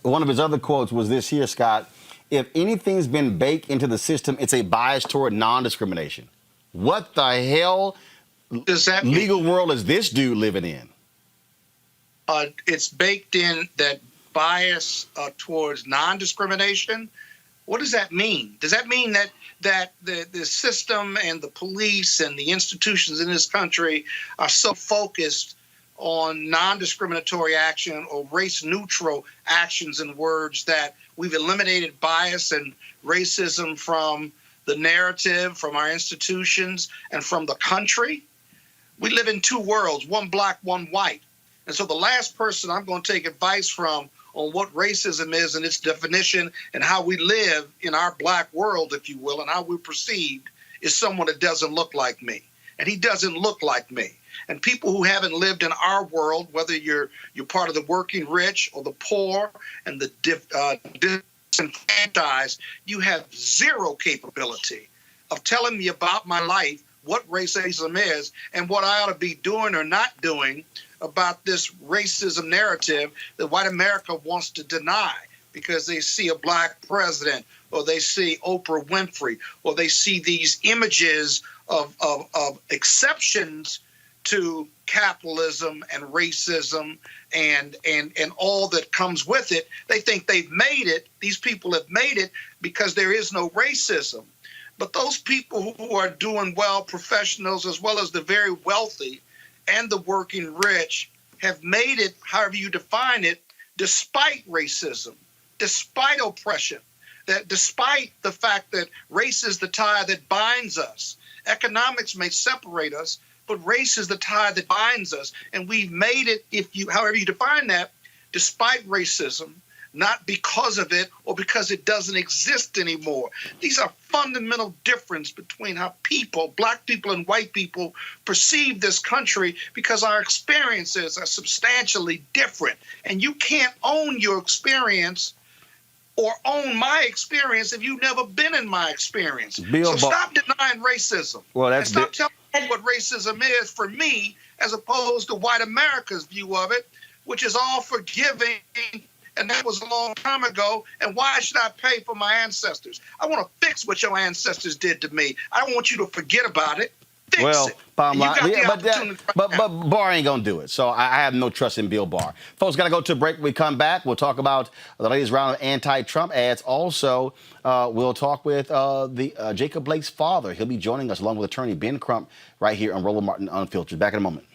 one of his other quotes was this here, Scott. If anything's been baked into the system, it's a bias toward non-discrimination. What the hell does that mean? Legal world is this dude living in? It's baked in that bias towards non-discrimination. What does that mean? Does that mean that the system and the police and the institutions in this country are so focused on non-discriminatory action or race-neutral actions and words that we've eliminated bias and racism from the narrative, from our institutions, and from the country. We live in two worlds, one black, one white. And so the last person I'm going to take advice from on what racism is and its definition and how we live in our black world, if you will, and how we're perceived is someone that doesn't look like me. And he doesn't look like me. And people who haven't lived in our world, whether you're part of the working rich or the poor and the disenfranchised, you have zero capability of telling me about my life, what racism is, and what I ought to be doing or not doing about this racism narrative that white America wants to deny because they see a black president or they see Oprah Winfrey or they see these images of exceptions to capitalism and racism and all that comes with it. They think they've made it. These people have made it because there is no racism. But those people who are doing well, professionals as well as the very wealthy and the working rich, have made it, however you define it, despite racism, despite oppression, that despite the fact that race is the tie that binds us. Economics may separate us, but race is the tie that binds us. And we've made it, however you define that, despite racism, not because of it or because it doesn't exist anymore. These are fundamental difference between how people, black people and white people, perceive this country because our experiences are substantially different. And you can't own your experience or own my experience if you've never been in my experience. So stop denying racism. And stop telling me what racism is for me as opposed to white America's view of it, which is all forgiving. And that was a long time ago. And why should I pay for my ancestors? I want to fix what your ancestors did to me. I don't want you to forget about it. Fix it. Bottom line, but Barr ain't gonna do it. So I have no trust in Bill Barr. Folks, gotta go to a break. When we come back, we'll talk about the latest round of anti-Trump ads. Also, we'll talk with Jacob Blake's father. He'll be joining us along with attorney Ben Crump right here on Roland Martin Unfiltered. Back in a moment.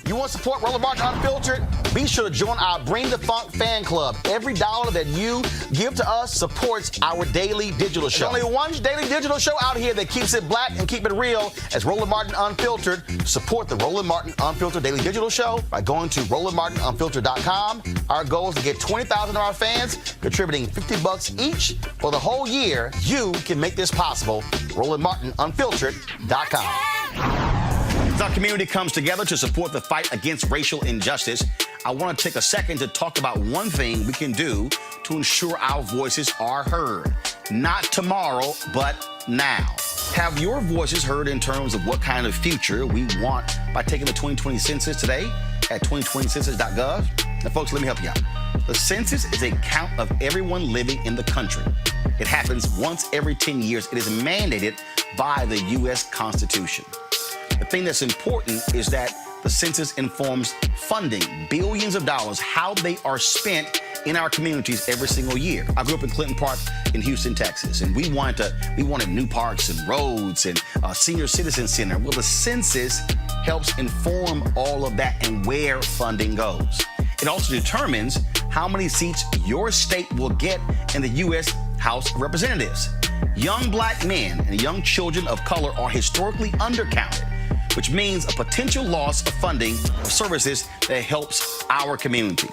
You want to support Roland Martin Unfiltered? Be sure to join our Bring the Funk fan club. Every dollar that you give to us supports our daily digital show. There's only one daily digital show out here that keeps it black and keep it real as Roland Martin Unfiltered. Support the Roland Martin Unfiltered daily digital show by going to RolandMartinUnfiltered.com. Our goal is to get 20,000 of our fans contributing $50 each for the whole year. You can make this possible. RolandMartinUnfiltered.com. As our community comes together to support the fight against racial injustice, I want to take a second to talk about one thing we can do to ensure our voices are heard. Not tomorrow, but now. Have your voices heard in terms of what kind of future we want by taking the 2020 census today at 2020census.gov? Now, folks, let me help you out. The census is a count of everyone living in the country. It happens once every 10 years. It is mandated by the U.S. Constitution. The thing that's important is that the census informs funding, billions of dollars, how they are spent in our communities every single year. I grew up in Clinton Park in Houston, Texas, and we wanted new parks and roads and a senior citizen center. Well, the census helps inform all of that and where funding goes. It also determines how many seats your state will get in the U.S. House of Representatives. Young black men and young children of color are historically undercounted, which means a potential loss of funding of services that helps our community.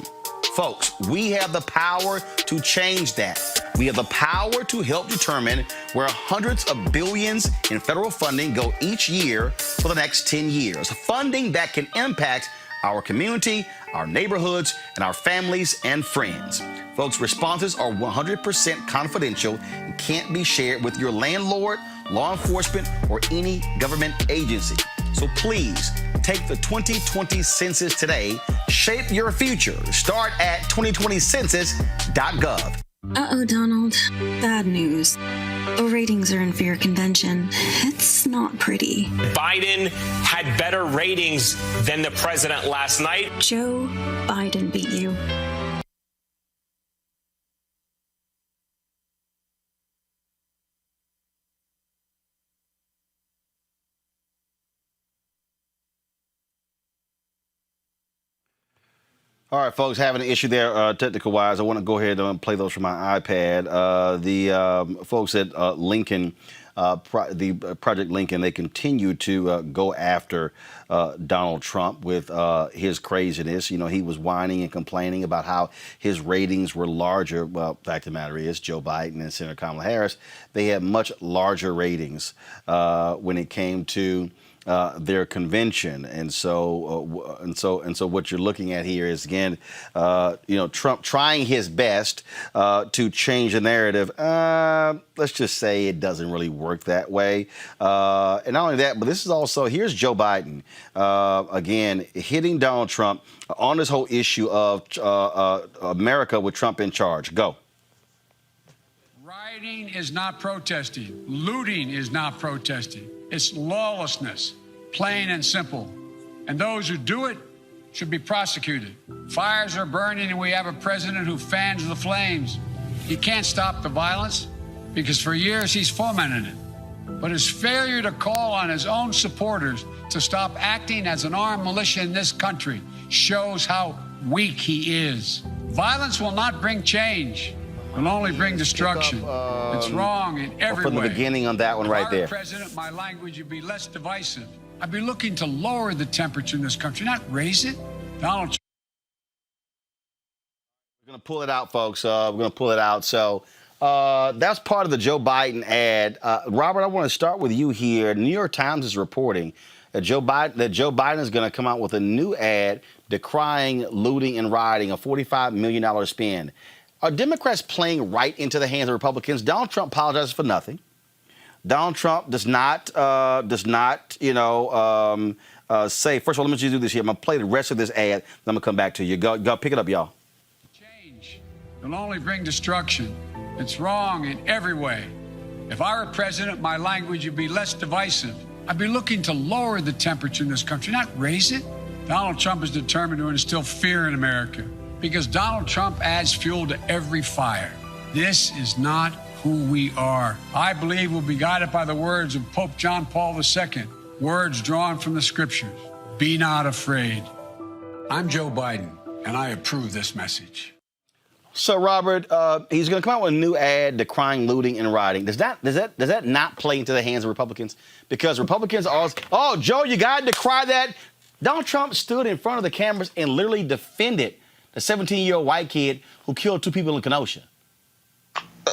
Folks, we have the power to change that. We have the power to help determine where hundreds of billions in federal funding go each year for the next 10 years. Funding that can impact our community, our neighborhoods, and our families and friends. Folks, responses are 100% confidential and can't be shared with your landlord, law enforcement, or any government agency. So please take the 2020 census today. Shape your future. Start at 2020census.gov. Uh-oh, Donald. Bad news. The ratings are in for your convention. It's not pretty. Biden had better ratings than the president last night. Joe Biden beat you. All right, folks, having an issue there technical-wise. I want to go ahead and play those from my iPad. The folks at Lincoln, Project Lincoln, they continue to go after Donald Trump with his craziness. You know, he was whining and complaining about how his ratings were larger. Well, fact of the matter is, Joe Biden and Senator Kamala Harris, they had much larger ratings when it came to their convention, and so what you're looking at here is again, Trump trying his best to change the narrative. Let's just say it doesn't really work that way. And not only that, but this is also, here's Joe Biden again hitting Donald Trump on this whole issue of America with Trump in charge. Go. Rioting is not protesting. Looting is not protesting. It's lawlessness, plain and simple. And those who do it should be prosecuted. Fires are burning, and we have a president who fans the flames. He can't stop the violence because for years he's fomented it. But his failure to call on his own supporters to stop acting as an armed militia in this country shows how weak he is. Violence will not bring change. Will only bring destruction. It's wrong in every way. From the beginning on that one right there. If I were president, my language would be less divisive. I'd be looking to lower the temperature in this country, not raise it. Donald Trump. We're going to pull it out, folks. We're going to pull it out. So that's part of the Joe Biden ad. Robert, I want to start with you here. New York Times is reporting that Joe Biden is going to come out with a new ad decrying looting and rioting, a $45 million spend. Are Democrats playing right into the hands of Republicans? Donald Trump apologizes for nothing. Donald Trump does not, say, first of all, let me just do this here. I'm going to play the rest of this ad, then I'm going to come back to you. Go pick it up, y'all. Change will only bring destruction. It's wrong in every way. If I were president, my language would be less divisive. I'd be looking to lower the temperature in this country, not raise it. Donald Trump is determined to instill fear in America, because Donald Trump adds fuel to every fire. This is not who we are. I believe we'll be guided by the words of Pope John Paul II, words drawn from the scriptures. Be not afraid. I'm Joe Biden, and I approve this message. So, Robert, he's going to come out with a new ad decrying looting and rioting. Does that not play into the hands of Republicans? Because Republicans are always, oh, Joe, you got to decry that. Donald Trump stood in front of the cameras and literally defended the 17-year-old white kid who killed 2 people in Kenosha.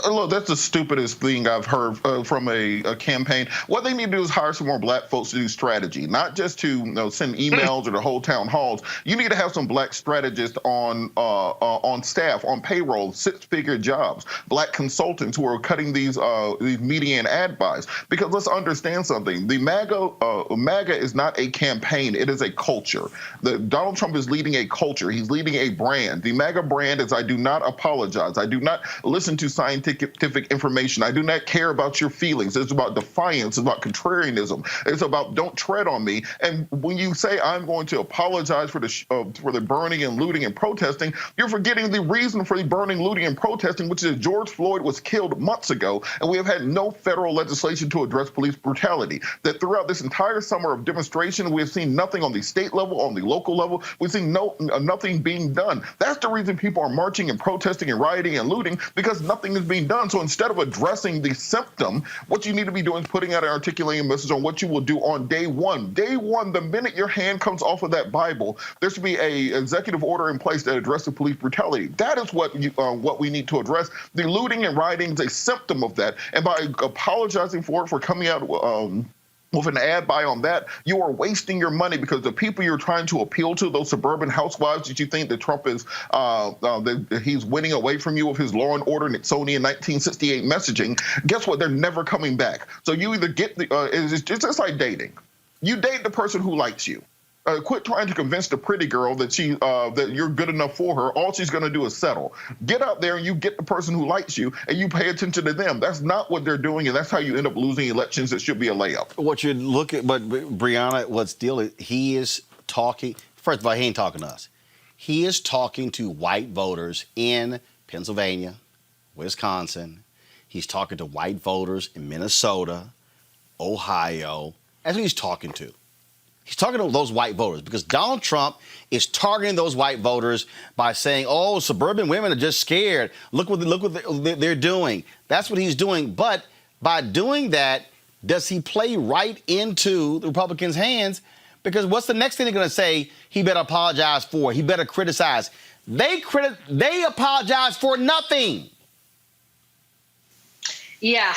Look, that's the stupidest thing I've heard from a campaign. What they need to do is hire some more black folks to do strategy, not just to send emails or to hold town halls. You need to have some black strategists on staff, on payroll, 6-figure jobs, black consultants who are cutting these media and ad buys. Because let's understand something: the MAGA is not a campaign; it is a culture. Donald Trump is leading a culture. He's leading a brand. The MAGA brand is: I do not apologize. I do not listen to scientific information. I do not care about your feelings. It's about defiance. It's about contrarianism. It's about don't tread on me. And when you say I'm going to apologize for the burning and looting and protesting, you're forgetting the reason for the burning, looting, and protesting, which is George Floyd was killed months ago, and we have had no federal legislation to address police brutality. That throughout this entire summer of demonstration, we have seen nothing on the state level, on the local level. We've seen nothing being done. That's the reason people are marching and protesting and rioting and looting, because nothing is being done. So instead of addressing the symptom, what you need to be doing is putting out and articulating a message on what you will do on day one. Day one, the minute your hand comes off of that Bible, there should be a executive order in place that addresses police brutality. That is what we need to address. The looting and rioting is a symptom of that. And by apologizing for coming out with an ad buy on that, you are wasting your money, because the people you're trying to appeal to, those suburban housewives that you think that Trump is, that he's winning away from you with his law and order Nixonian 1968 messaging, guess what? They're never coming back. So you either get it's just like dating. You date the person who likes you. Quit trying to convince the pretty girl that that you're good enough for her. All she's going to do is settle. Get out there and you get the person who likes you, and you pay attention to them. That's not what they're doing, and that's how you end up losing elections. That should be a layup. What you look at, but Brianna, what's the deal is he is talking. First of all, he ain't talking to us. He is talking to white voters in Pennsylvania, Wisconsin. He's talking to white voters in Minnesota, Ohio. That's who he's talking to. He's talking to those white voters because Donald Trump is targeting those white voters by saying, oh, suburban women are just scared. Look what they're doing. That's what he's doing. But by doing that, does he play right into the Republicans' hands? Because what's the next thing they're going to say he better apologize for? He better criticize. They apologize for nothing. Yeah.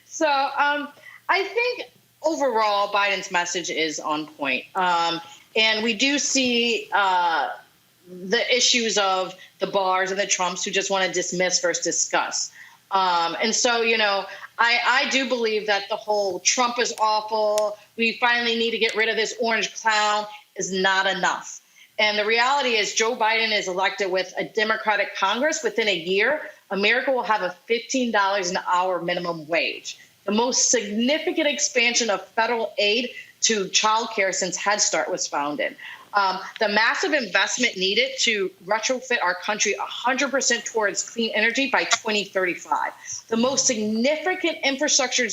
So I think overall Biden's message is on point. And we do see the issues of the bars and the Trumps who just want to dismiss versus discuss. And so, you know, I do believe that the whole Trump is awful, we finally need to get rid of this orange clown is not enough. And the reality is Joe Biden is elected with a Democratic Congress. Within a year, America will have a $15 an hour minimum wage, the most significant expansion of federal aid to childcare since Head Start was founded. The massive investment needed to retrofit our country 100% towards clean energy by 2035. The most significant infrastructure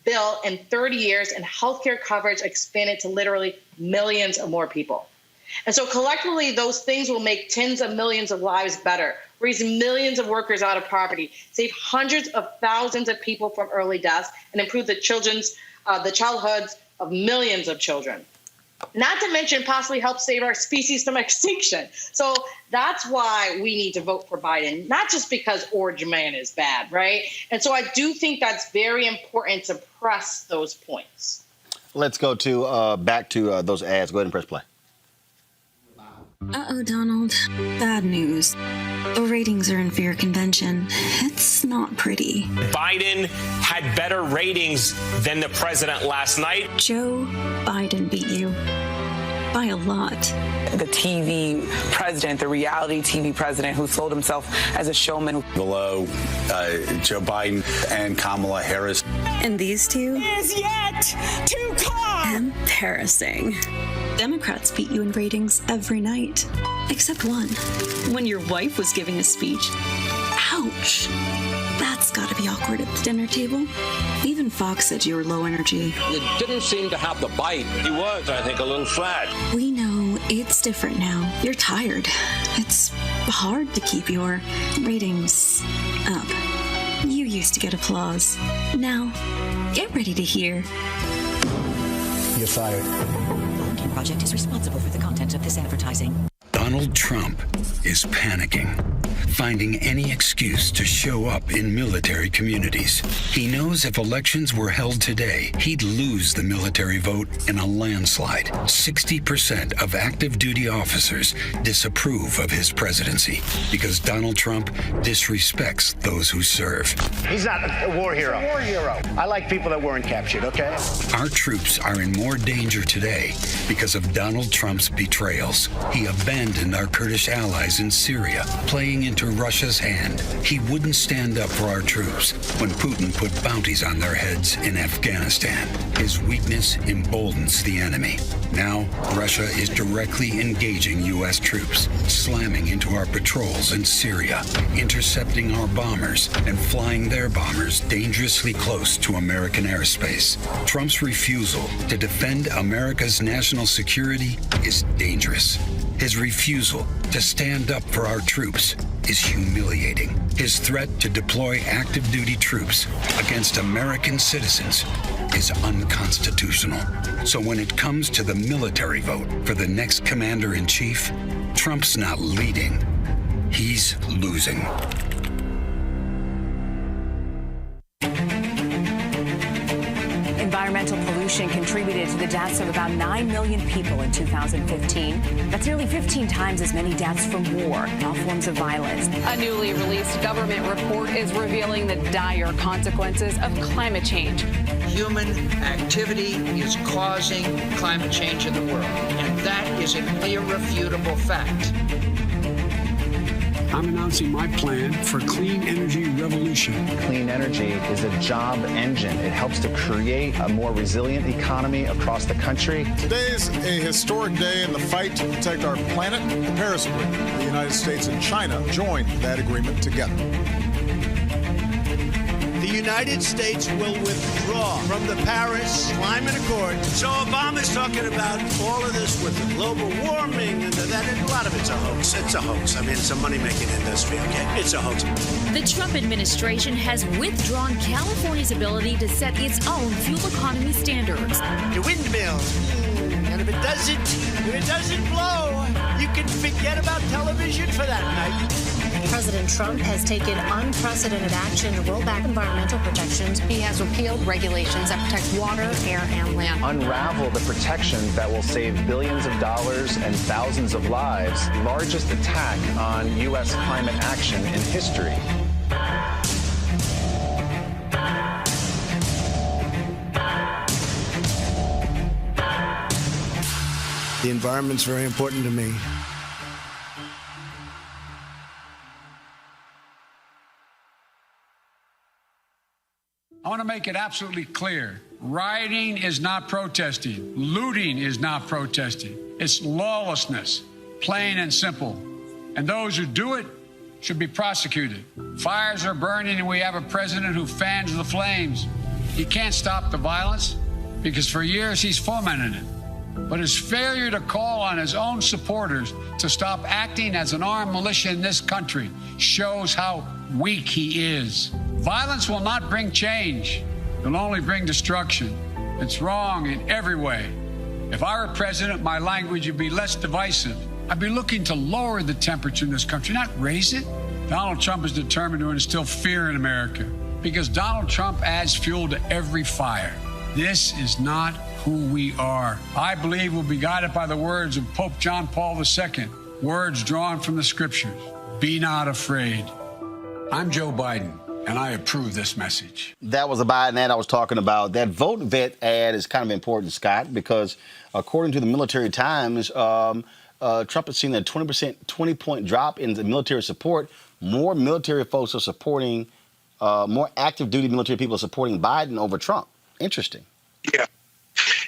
bill in 30 years, and healthcare coverage expanded to literally millions of more people. And so collectively, those things will make tens of millions of lives better, raise millions of workers out of poverty, save hundreds of thousands of people from early deaths, and improve the childhoods of millions of children. Not to mention possibly help save our species from extinction. So that's why we need to vote for Biden, not just because Orange Man is bad, right? And so I do think that's very important to press those points. Let's go to back to those ads. Go ahead and press play. Uh-oh, Donald. Bad news. The ratings are in fear convention. It's not pretty. Biden had better ratings than the president last night. Joe Biden beat you. By a lot. The TV president, the reality TV president who sold himself as a showman. Below Joe Biden and Kamala Harris. And these two? Is yet to come. Embarrassing. Democrats beat you in ratings every night. Except one. When your wife was giving a speech. Ouch. That's gotta be awkward at the dinner table. Even Fox said you were low energy. You didn't seem to have the bite. He was, I think, a little flat. We know it's different now. You're tired. It's hard to keep your ratings up. You used to get applause. Now, get ready to hear. You're fired. The project is responsible for the content of this advertising. Donald Trump is panicking, finding any excuse to show up in military communities. He knows if elections were held today, he'd lose the military vote in a landslide. 60% of active duty officers disapprove of his presidency because Donald Trump disrespects those who serve. He's not a war hero. He's a war hero. I like people that weren't captured, okay? Our troops are in more danger today because of Donald Trump's betrayals. He abandoned our Kurdish allies in Syria, playing into Russia's hand. He wouldn't stand up for our troops when Putin put bounties on their heads in Afghanistan. His weakness emboldens the enemy. Now, Russia is directly engaging U.S. troops, slamming into our patrols in Syria, intercepting our bombers, and flying their bombers dangerously close to American airspace. Trump's refusal to defend America's national security is dangerous. His refusal to stand up for our troops is humiliating. His threat to deploy active duty troops against American citizens is unconstitutional. So when it comes to the military vote for the next commander-in-chief, Trump's not leading, he's losing. Environmental pollution contributed to the deaths of about 9 million people in 2015. That's nearly 15 times as many deaths from war and all forms of violence. A newly released government report is revealing the dire consequences of climate change. Human activity is causing climate change in the world, and that is an irrefutable fact. I'm announcing my plan for clean energy revolution. Clean energy is a job engine. It helps to create a more resilient economy across the country. Today is a historic day in the fight to protect our planet. The Paris Agreement. The United States and China joined that agreement together. The United States will withdraw from the Paris Climate Accord. So Obama's talking about all of this with the global warming and that, and a lot of it's a hoax. It's a hoax. I mean, it's a money-making industry, okay? It's a hoax. The Trump administration has withdrawn California's ability to set its own fuel economy standards. The windmills. And if it doesn't blow, you can forget about television for that night. President Trump has taken unprecedented action to roll back environmental protections. He has repealed regulations that protect water, air, and land. Unravel the protections that will save billions of dollars and thousands of lives. Largest attack on U.S. climate action in history. The environment's very important to me. I want to make it absolutely clear. Rioting is not protesting. Looting is not protesting. It's lawlessness, plain and simple. And those who do it should be prosecuted. Fires are burning, and we have a president who fans the flames. He can't stop the violence because for years he's fomented it. But his failure to call on his own supporters to stop acting as an armed militia in this country shows how weak he is. Violence will not bring change. It'll only bring destruction. It's wrong in every way. If I were president, my language would be less divisive. I'd be looking to lower the temperature in this country, not raise it. Donald Trump is determined to instill fear in America because Donald Trump adds fuel to every fire. This is not who we are. I believe we'll be guided by the words of Pope John Paul II, words drawn from the scriptures. Be not afraid. I'm Joe Biden, and I approve this message. That was a Biden ad I was talking about. That Vote Vet ad is kind of important, Scott, because according to the Military Times, Trump has seen a 20-point drop in the military support. More military folks are supporting, more active duty military people are supporting Biden over Trump. Interesting.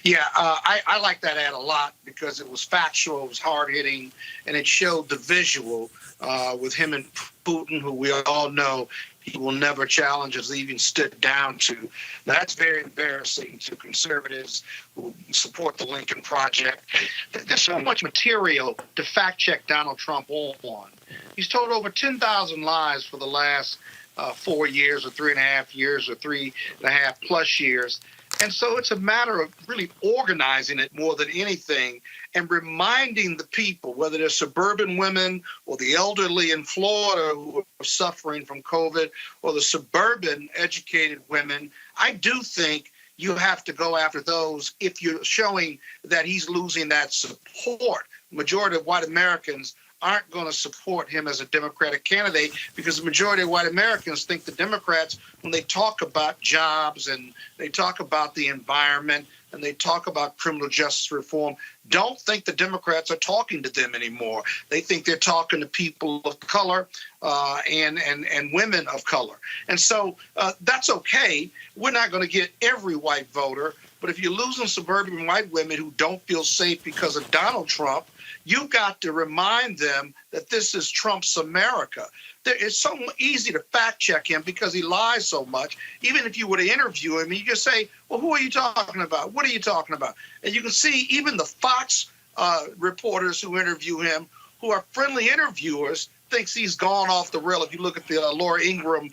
Yeah, I like that ad a lot because it was factual, it was hard-hitting, and it showed the visual with him and Putin, who we all know he will never challenge us, even stood down to. Now, that's very embarrassing to conservatives who support the Lincoln Project. There's so much material to fact-check Donald Trump on. He's told over 10,000 lies for the last 4 years or 3.5 years or 3.5 plus years. And so it's a matter of really organizing it more than anything and reminding the people, whether they're suburban women or the elderly in Florida who are suffering from COVID or the suburban educated women. I do think you have to go after those if you're showing that he's losing that support. The majority of white Americans aren't going to support him as a Democratic candidate because the majority of white Americans think the Democrats, when they talk about jobs and they talk about the environment and they talk about criminal justice reform, don't think the Democrats are talking to them anymore. They think they're talking to people of color and women of color. And so that's okay. We're not going to get every white voter, but if you're losing suburban white women who don't feel safe because of Donald Trump, you've got to remind them that this is Trump's America. It's so easy to fact check him because he lies so much. Even if you were to interview him, you just say, well, who are you talking about? What are you talking about? And you can see even the Fox reporters who interview him, who are friendly interviewers, thinks he's gone off the rail. If you look at the Laura Ingraham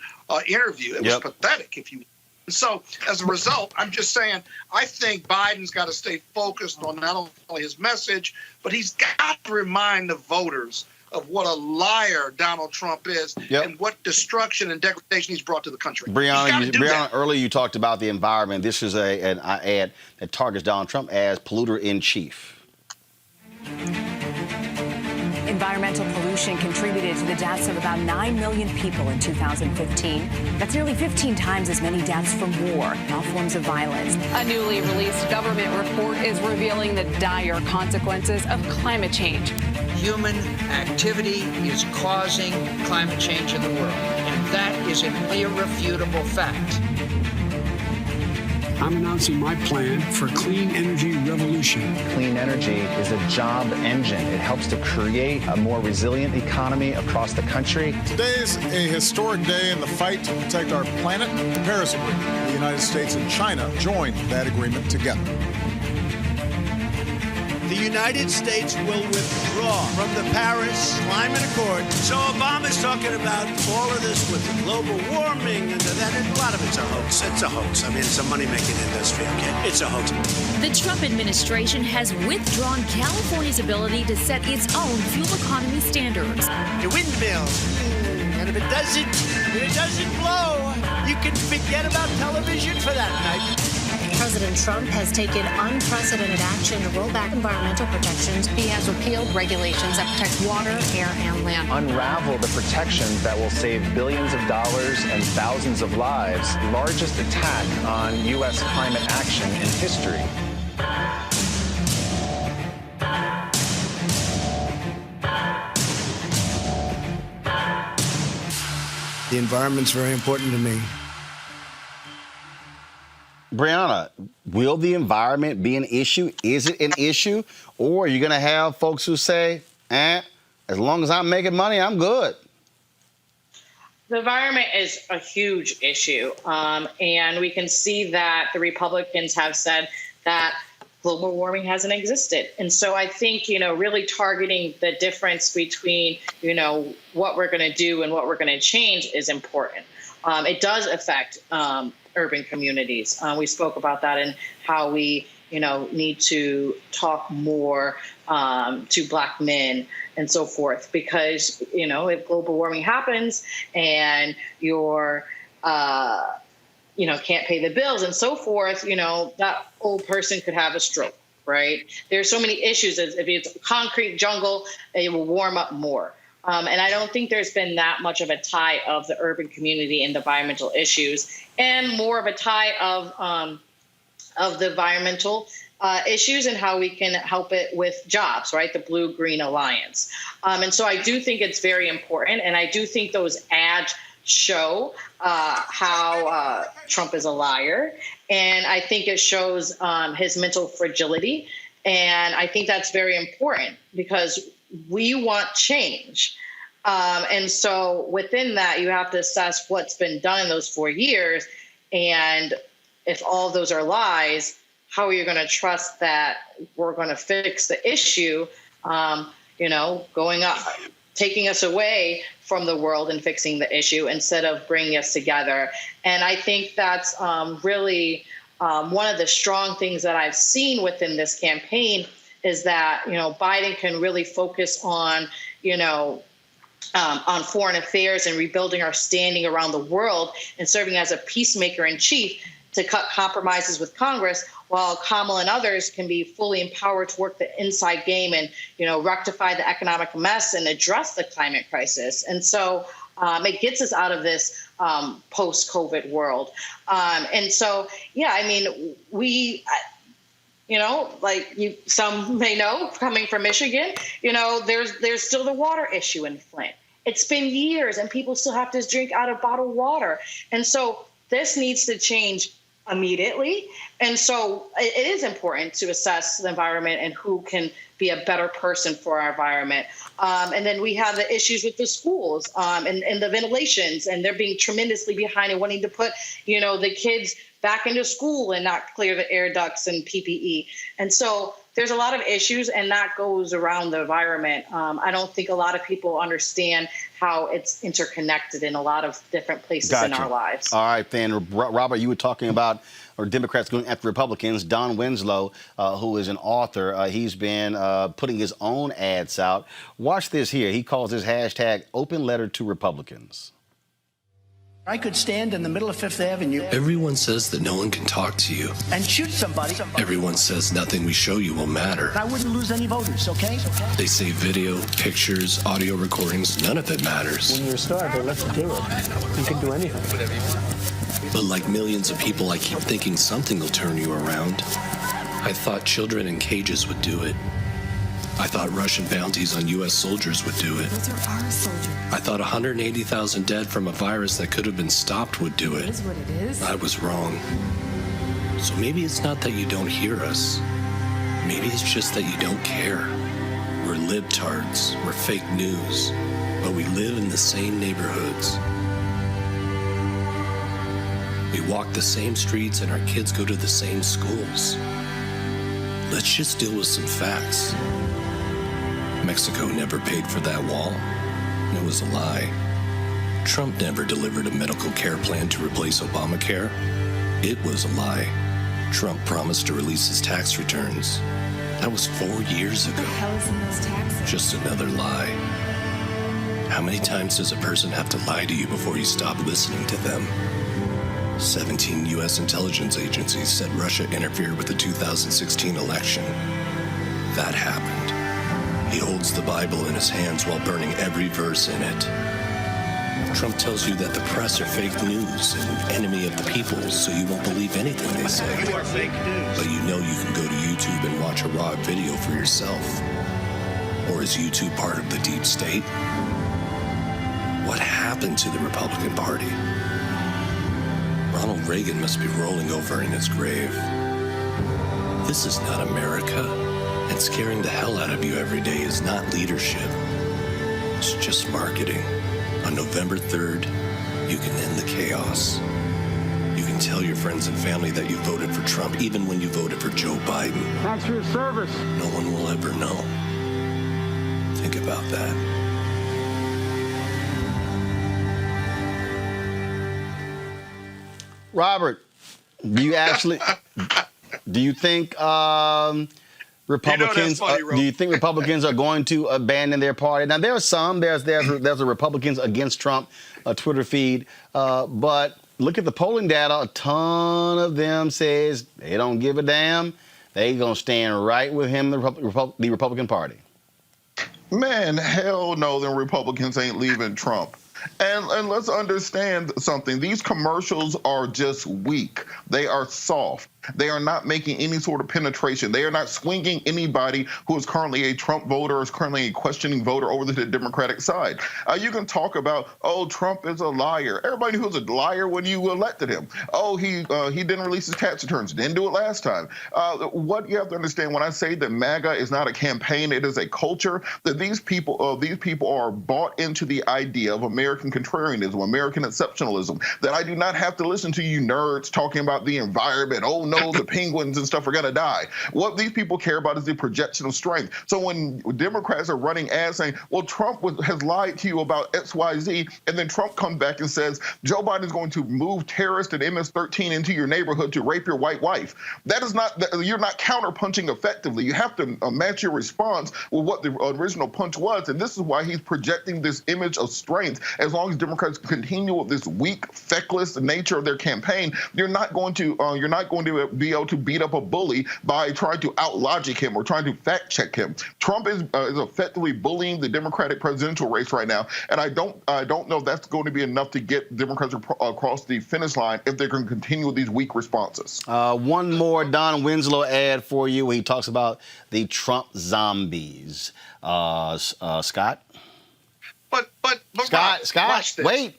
interview, it was pathetic, if you. So as a result, I'm just saying, I think Biden's got to stay focused on not only his message, but he's got to remind the voters of what a liar Donald Trump is and what destruction and degradation he's brought to the country. Brianna, earlier you talked about the environment. This is an ad that targets Donald Trump as polluter in chief. Environmental pollution contributed to the deaths of about 9 million people in 2015. That's nearly 15 times as many deaths from war and all forms of violence. A newly released government report is revealing the dire consequences of climate change. Human activity is causing climate change in the world, and that is an irrefutable fact. I'm announcing my plan for a clean energy revolution. Clean energy is a job engine. It helps to create a more resilient economy across the country. Today's a historic day in the fight to protect our planet. The Paris Agreement. The United States and China joined that agreement together. The United States will withdraw from the Paris Climate Accord. So Obama's talking about all of this with global warming and that. A lot of it's a hoax. It's a hoax. I mean, it's a money-making industry, okay? It's a hoax. The Trump administration has withdrawn California's ability to set its own fuel economy standards. The windmill. And if it doesn't blow, you can forget about television for that night. President Trump has taken unprecedented action to roll back environmental protections. He has repealed regulations that protect water, air, and land. Unravel the protections that will save billions of dollars and thousands of lives. Largest attack on U.S. climate action in history. The environment's very important to me. Brianna, will the environment be an issue? Is it an issue? Or are you going to have folks who say, as long as I'm making money, I'm good? The environment is a huge issue. And we can see that the Republicans have said that global warming hasn't existed. And so I think, really targeting the difference between, what we're going to do and what we're going to change is important. It does affect urban communities. We spoke about that and how we, need to talk more to Black men and so forth, because, if global warming happens and you're, can't pay the bills and so forth, that old person could have a stroke, right? There's so many issues. If it's concrete jungle, it will warm up more. And I don't think there's been that much of a tie of the urban community and the environmental issues, and more of a tie of the environmental issues and how we can help it with jobs, right? The Blue-Green Alliance. And so I do think it's very important. And I do think those ads show how Trump is a liar. And I think it shows his mental fragility. And I think that's very important because we want change. And so within that, you have to assess what's been done in those 4 years. And if all of those are lies, how are you going to trust that we're going to fix the issue, going up, taking us away from the world and fixing the issue instead of bringing us together? And I think that's really one of the strong things that I've seen within this campaign is that, Biden can really focus on, on foreign affairs and rebuilding our standing around the world and serving as a peacemaker in chief to cut compromises with Congress, while Kamala and others can be fully empowered to work the inside game and, rectify the economic mess and address the climate crisis. And so it gets us out of this post-COVID world. And so, we... some may know, coming from Michigan, there's still the water issue in Flint. It's been years and people still have to drink out of bottled water. And so this needs to change immediately. And so it is important to assess the environment and who can be a better person for our environment. And then we have the issues with the schools and the ventilations, and they're being tremendously behind and wanting to put, the kids back into school and not clear the air ducts and PPE. And so there's a lot of issues, and that goes around the environment. I don't think a lot of people understand how it's interconnected in a lot of different places in our lives. All right, then, Robert, you were talking about Democrats going after Republicans. Don Winslow, who is an author, he's been putting his own ads out. Watch this here. He calls his hashtag open letter to Republicans. I could stand in the middle of Fifth Avenue. Everyone says that no one can talk to you. And shoot somebody. Everyone says nothing we show you will matter. I wouldn't lose any voters, okay? They say video, pictures, audio recordings, none of it matters. When you're a star, they let you do it. You can do anything. But like millions of people, I keep thinking something will turn you around. I thought children in cages would do it. I thought Russian bounties on U.S. soldiers would do it. Those are our soldiers. I thought 180,000 dead from a virus that could have been stopped would do it. It is what it is. I was wrong. So maybe it's not that you don't hear us. Maybe it's just that you don't care. We're libtards, we're fake news, but we live in the same neighborhoods. We walk the same streets and our kids go to the same schools. Let's just deal with some facts. Mexico never paid for that wall. It was a lie. Trump never delivered a medical care plan to replace Obamacare. It was a lie. Trump promised to release his tax returns. That was 4 years ago. What the hell is in those taxes? Just another lie. How many times does a person have to lie to you before you stop listening to them? 17 U.S. intelligence agencies said Russia interfered with the 2016 election. That happened. He holds the Bible in his hands while burning every verse in it. Trump tells you that the press are fake news and enemy of the people, so you won't believe anything they say. You are fake news. But you know you can go to YouTube and watch a raw video for yourself. Or is YouTube part of the deep state? What happened to the Republican Party? Ronald Reagan must be rolling over in his grave. This is not America, and scaring the hell out of you every day is not leadership. It's just marketing. On November 3rd, you can end the chaos. You can tell your friends and family that you voted for Trump even when you voted for Joe Biden. Thanks for your service. No one will ever know. Think about that. Robert, do you think Republicans? Do you think Republicans are going to abandon their party? Now there are some. There's a Republicans against Trump Twitter feed, but look at the polling data. A ton of them says they don't give a damn. They gonna stand right with him, the Republican Party. Man, hell no, the Republicans ain't leaving Trump. And let's understand something. These commercials are just weak. They are soft. They are not making any sort of penetration. They are not swinging anybody who is currently a Trump voter or is currently a questioning voter over to the Democratic side. You can talk about, oh, Trump is a liar. Everybody knew he was a liar when you elected him. Oh, he didn't release his tax returns. Didn't do it last time. What you have to understand when I say that MAGA is not a campaign, it is a culture, that these people are bought into the idea of American contrarianism, American exceptionalism, that I do not have to listen to you nerds talking about the environment. Oh, no, the penguins and stuff are going to die. What these people care about is the projection of strength. So when Democrats are running ads saying, well, Trump has lied to you about XYZ, and then Trump comes back and says, Joe Biden is going to move terrorists and MS-13 into your neighborhood to rape your white wife. That is not, you're not counterpunching effectively. You have to match your response with what the original punch was, and this is why he's projecting this image of strength. As long as Democrats continue with this weak, feckless nature of their campaign, you're not going to be able to beat up a bully by trying to out-logic him or trying to fact-check him. Trump is effectively bullying the Democratic presidential race right now, and I don't know if that's going to be enough to get Democrats across the finish line if they're going to continue with these weak responses. One more Don Winslow ad for you where he talks about the Trump zombies. Scott? But Scott, wait.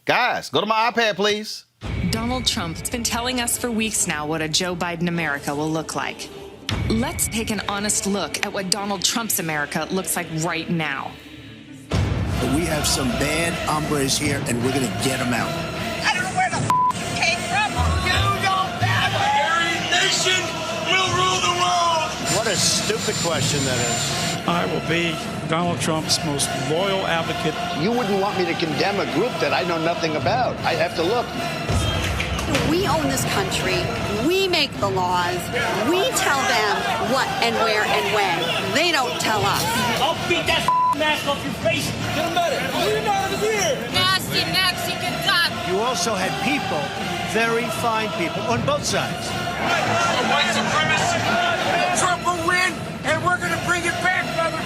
Guys, go to my iPad, please. Donald Trump has been telling us for weeks now what a Joe Biden America will look like. Let's take an honest look at what Donald Trump's America looks like right now. We have some bad hombres here, and we're going to get them out. I don't know where the you came from. You don't matter. Every nation will rule the world. What a stupid question that is. I will be Donald Trump's most loyal advocate. You wouldn't want me to condemn a group that I know nothing about. I have to look. We own this country. We make the laws. We tell them what and where and when. They don't tell us. I'll beat that mask off your face. Get him better. Get him out of here. Nasty Mexican duck. You also had people, very fine people, on both sides. White supremacy. Trump will win, and we're going to bring it back, brother.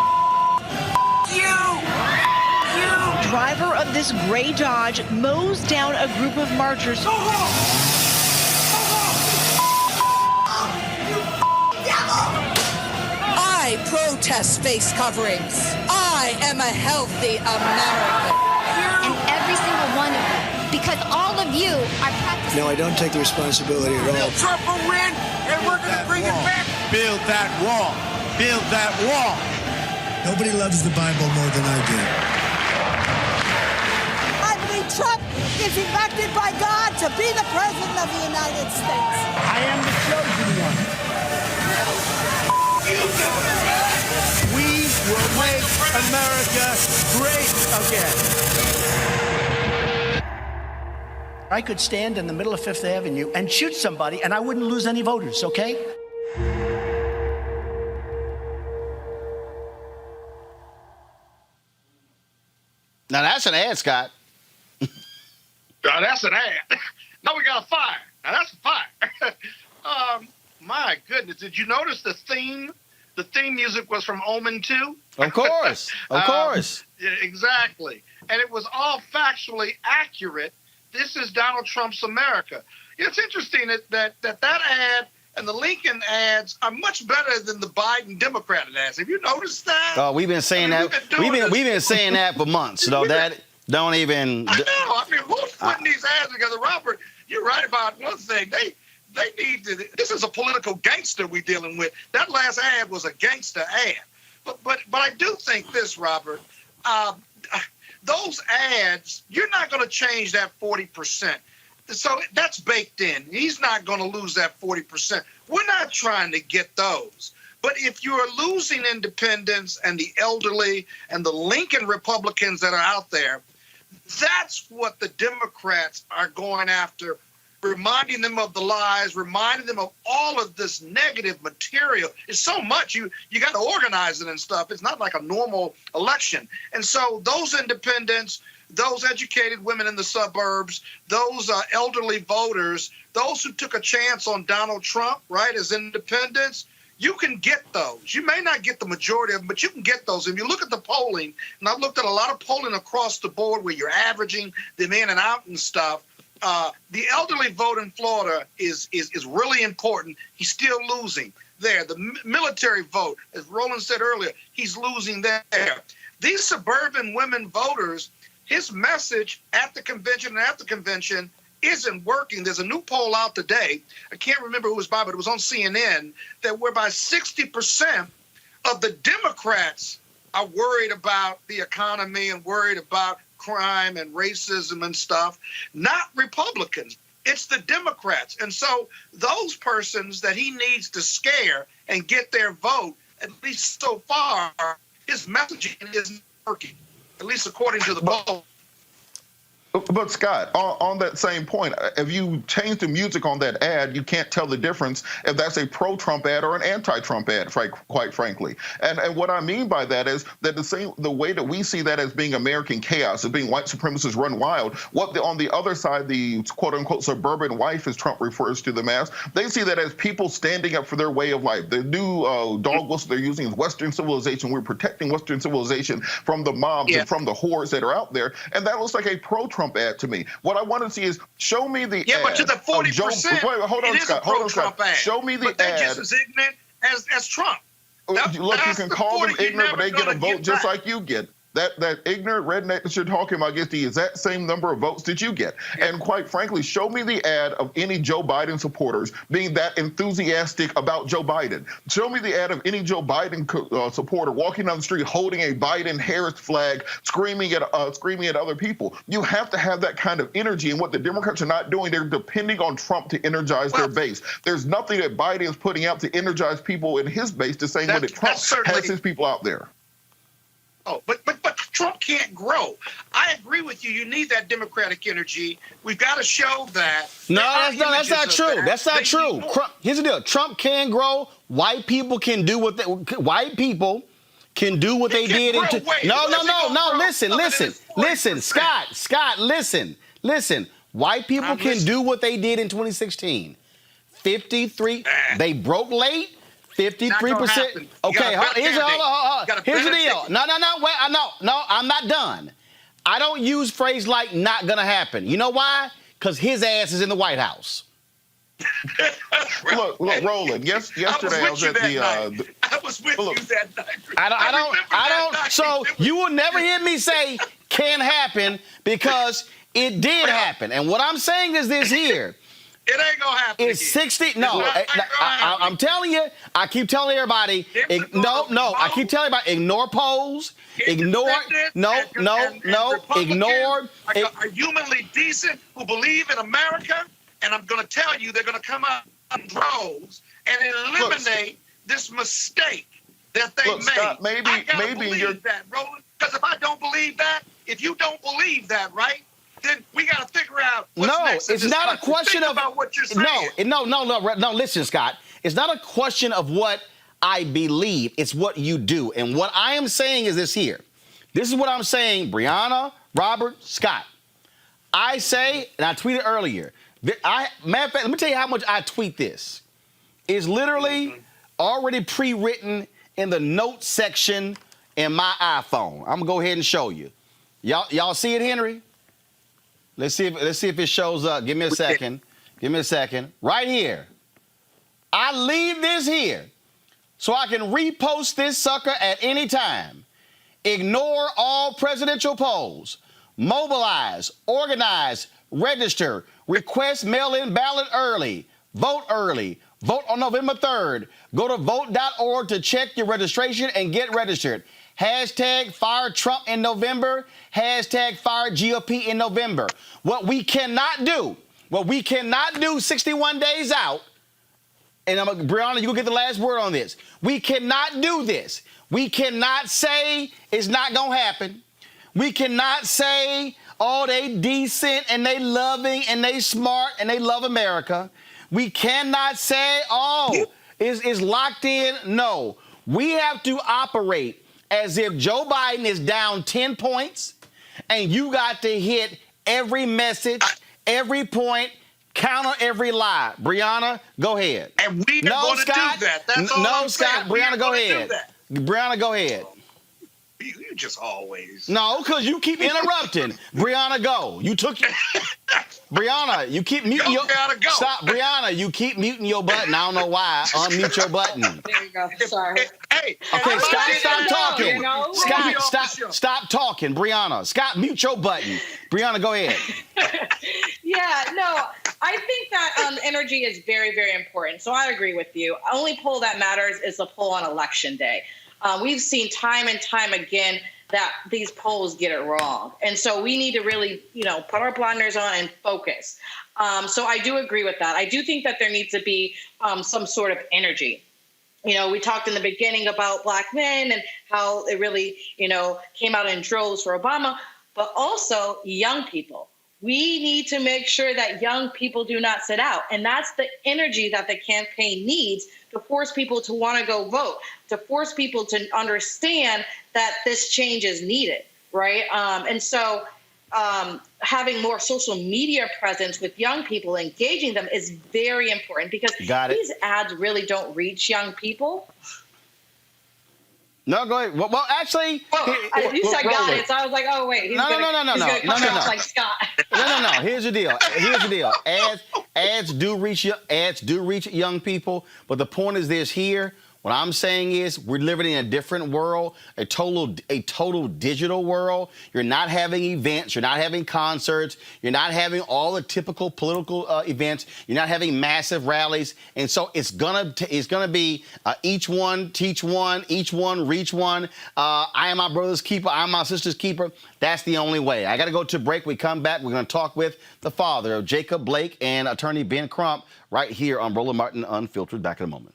Driver of this gray Dodge mows down a group of marchers. I protest face coverings. I am a healthy American. And every single one of them because all of you are practicing. No, I don't take the responsibility at all. Trump will win, and we're going to bring it back. Build that wall. Build that wall. Nobody loves the Bible more than I do. I believe Trump is elected by God to be the president of the United States. I am the chosen one. We will make America great again. I could stand in the middle of Fifth Avenue and shoot somebody, and I wouldn't lose any voters, okay? Now that's an ad, Scott. Now that's an ad. Now we got a fire. Now that's a fire. My goodness, did you notice the theme? The theme music was from Omen 2? Of course, of course. Yeah, exactly. And it was all factually accurate. This is Donald Trump's America. It's interesting that ad and the Lincoln ads are much better than the Biden Democrat ads. Have you noticed that? Oh, we've been saying that. We've been saying that for months. So that don't even. I know. I mean, who's putting these ads together, Robert? You're right about one thing. They need to. This is a political gangster we're dealing with. That last ad was a gangster ad. But I do think this, Robert. Those ads, you're not going to change that 40%. So that's baked in. He's not going to lose that 40%. We're not trying to get those. But if you're losing independents and the elderly and the Lincoln Republicans that are out there, that's what the Democrats are going after, reminding them of the lies, reminding them of all of this negative material. It's so much. You got to organize it and stuff. It's not like a normal election. And so those independents, those educated women in the suburbs, those elderly voters, those who took a chance on Donald Trump, right, as independents, you can get those. You may not get the majority of them, but you can get those. If you look at the polling, and I've looked at a lot of polling across the board where you're averaging them in and out and stuff, the elderly vote in Florida is really important. He's still losing there. The military vote, as Roland said earlier, he's losing there. These suburban women voters, his message at the convention and after convention isn't working. There's a new poll out today. I can't remember who it was by, but it was on CNN, that whereby 60% of the Democrats are worried about the economy and worried about crime and racism and stuff, not Republicans. It's the Democrats. And so those persons that he needs to scare and get their vote, at least so far, his messaging isn't working, at least according to the poll. But Scott, on that same point, if you change the music on that ad, you can't tell the difference if that's a pro-Trump ad or an anti-Trump ad, quite frankly. And what I mean by that is that the way that we see that as being American chaos, as being white supremacists run wild, on the other side, the quote-unquote suburban wife, as Trump refers to them as, they see that as people standing up for their way of life. The new dog whistle they're using is Western civilization. We're protecting Western civilization from the mobs and from the hordes that are out there. And that looks like a pro-Trump ad to me. What I want to see is show me the ad. But to the 40%, hold on, Scott. Show me the ad. They're just as ignorant as Trump. Look, you can call them ignorant, but they get a vote just like you get. That ignorant redneck that you're talking about gets the exact same number of votes that you get. And quite frankly, show me the ad of any Joe Biden supporters being that enthusiastic about Joe Biden. Show me the ad of any Joe Biden supporter walking down the street holding a Biden-Harris flag, screaming at other people. You have to have that kind of energy, and what the Democrats are not doing, they're depending on Trump to energize their base. There's nothing that Biden is putting out to energize people in his base the same way that Trump has his people out there. Oh, but Trump can't grow. I agree with you. You need that Democratic energy. We've got to show that. No, that's not true. That's not true. Here's the deal. Trump can grow. White people can do what they did. Listen, Scott, listen. White people can do what they did in 2016. 53. They broke late. 53%. Okay, here's the deal. No, I'm not done. I don't use phrase like "not gonna happen." You know why? Because his ass is in the White House. Look, Roland. Yesterday I was at the. I was with you that night. I don't. So you will never hear me say "can happen" because It did happen. And what I'm saying is this here. It ain't gonna happen. It's 60. No, I'm telling you. I keep telling everybody. No. I keep telling everybody. Ignore polls. Ignore. No. Ignore. Are humanly decent who believe in America, and I'm gonna tell you, they're gonna come out in droves and eliminate this mistake that they made. Scott, I gotta believe that, Roland. Because if I don't believe that, if you don't believe that, right? Then we got to figure out what's next. It's not a question of about what you're saying. No, listen, Scott. It's not a question of what I believe. It's what you do. And what I am saying is this here. This is what I'm saying, Brianna, Robert, Scott. I say, and I tweeted earlier, matter of fact, let me tell you how much I tweet this. It's literally already pre-written in the notes section in my iPhone. I'm going to go ahead and show you. Y'all see it, Henry? Let's see if it shows up. Give me a second. Right here. I leave this here so I can repost this sucker at any time. Ignore all presidential polls. Mobilize, organize, register, request mail-in ballot early. Vote on November 3rd. Go to vote.org to check your registration and get registered. Hashtag fire Trump in November. Hashtag fire GOP in November. What we cannot do 61 days out, and Brianna, you will get the last word on this. We cannot do this. We cannot say it's not going to happen. We cannot say, oh, they decent and they loving and they smart and they love America. We cannot say, oh, it's locked in. No. We have to operate as if Joe Biden is down 10 points and you got to hit every message, every point, counter every lie. Brianna, go ahead. And we are going to do that. That's all I'm Scott, saying. Brianna, go ahead. Brianna, go ahead. You just always. No, because you keep interrupting. Brianna, go. Brianna, you keep muting your... Go. Stop, Brianna, you keep muting your button. I don't know why. Unmute your button. There you go. Sorry. Hey. Okay, Scott, stop talking. You know? Scott, stop talking. Brianna, Scott, mute your button. Brianna, go ahead. Yeah, no, I think that energy is very, very important. So I agree with you. Only poll that matters is the poll on Election Day. We've seen time and time again that these polls get it wrong. And so we need to really, put our blinders on and focus. So I do agree with that. I do think that there needs to be some sort of energy. We talked in the beginning about Black men and how it really, came out in droves for Obama, but also young people. We need to make sure that young people do not sit out. And that's the energy that the campaign needs to force people to want to go vote, to force people to understand that this change is needed, right? And so having more social media presence with young people, engaging them is very important because these ads really don't reach young people. No, go ahead. Well, actually, you said got it, so I was like, oh wait, he's gonna come out like Scott. No. Here's the deal. Ads do reach young people, but the point is this here. What I'm saying is we're living in a different world, a total digital world. You're not having events. You're not having concerts. You're not having all the typical political events. You're not having massive rallies. And so it's gonna be each one teach one, each one reach one. I am my brother's keeper. I am my sister's keeper. That's the only way. I got to go to break. We come back. We're going to talk with the father of Jacob Blake and attorney Ben Crump right here on Roland Martin Unfiltered. Back in a moment.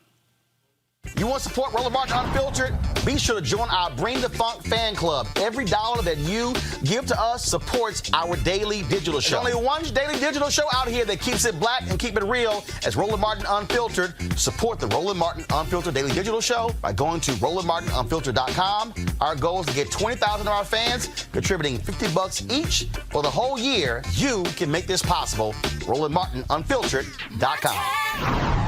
You want to support Roland Martin Unfiltered? Be sure to join our Bring the Funk fan club. Every dollar that you give to us supports our daily digital show. There's only one daily digital show out here that keeps it black and keep it real as Roland Martin Unfiltered. Support the Roland Martin Unfiltered daily digital show by going to RolandMartinUnfiltered.com. Our goal is to get 20,000 of our fans contributing $50 each for the whole year. You can make this possible. RolandMartinUnfiltered.com.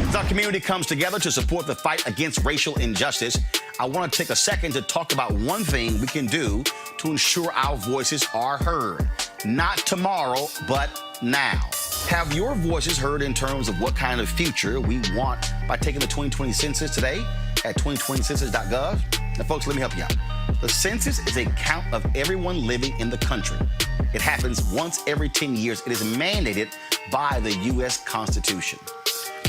As our community comes together to support the fight against racial injustice, I want to take a second to talk about one thing we can do to ensure our voices are heard. Not tomorrow, but now. Have your voices heard in terms of what kind of future we want by taking the 2020 census today at 2020census.gov? Now, folks, let me help you out. The census is a count of everyone living in the country. It happens once every 10 years. It is mandated by the U.S. Constitution.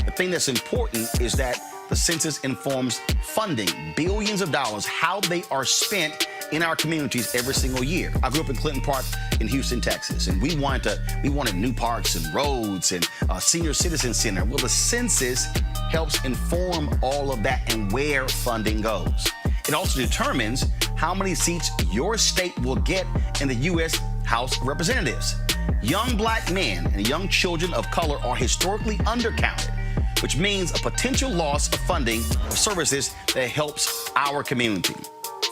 The thing that's important is that the census informs funding, billions of dollars, how they are spent in our communities every single year. I grew up in Clinton Park in Houston, Texas, and we wanted new parks and roads and a senior citizen center. Well, the census helps inform all of that and where funding goes. It also determines how many seats your state will get in the U.S. House of Representatives. Young black men and young children of color are historically undercounted, which means a potential loss of funding of services that helps our community.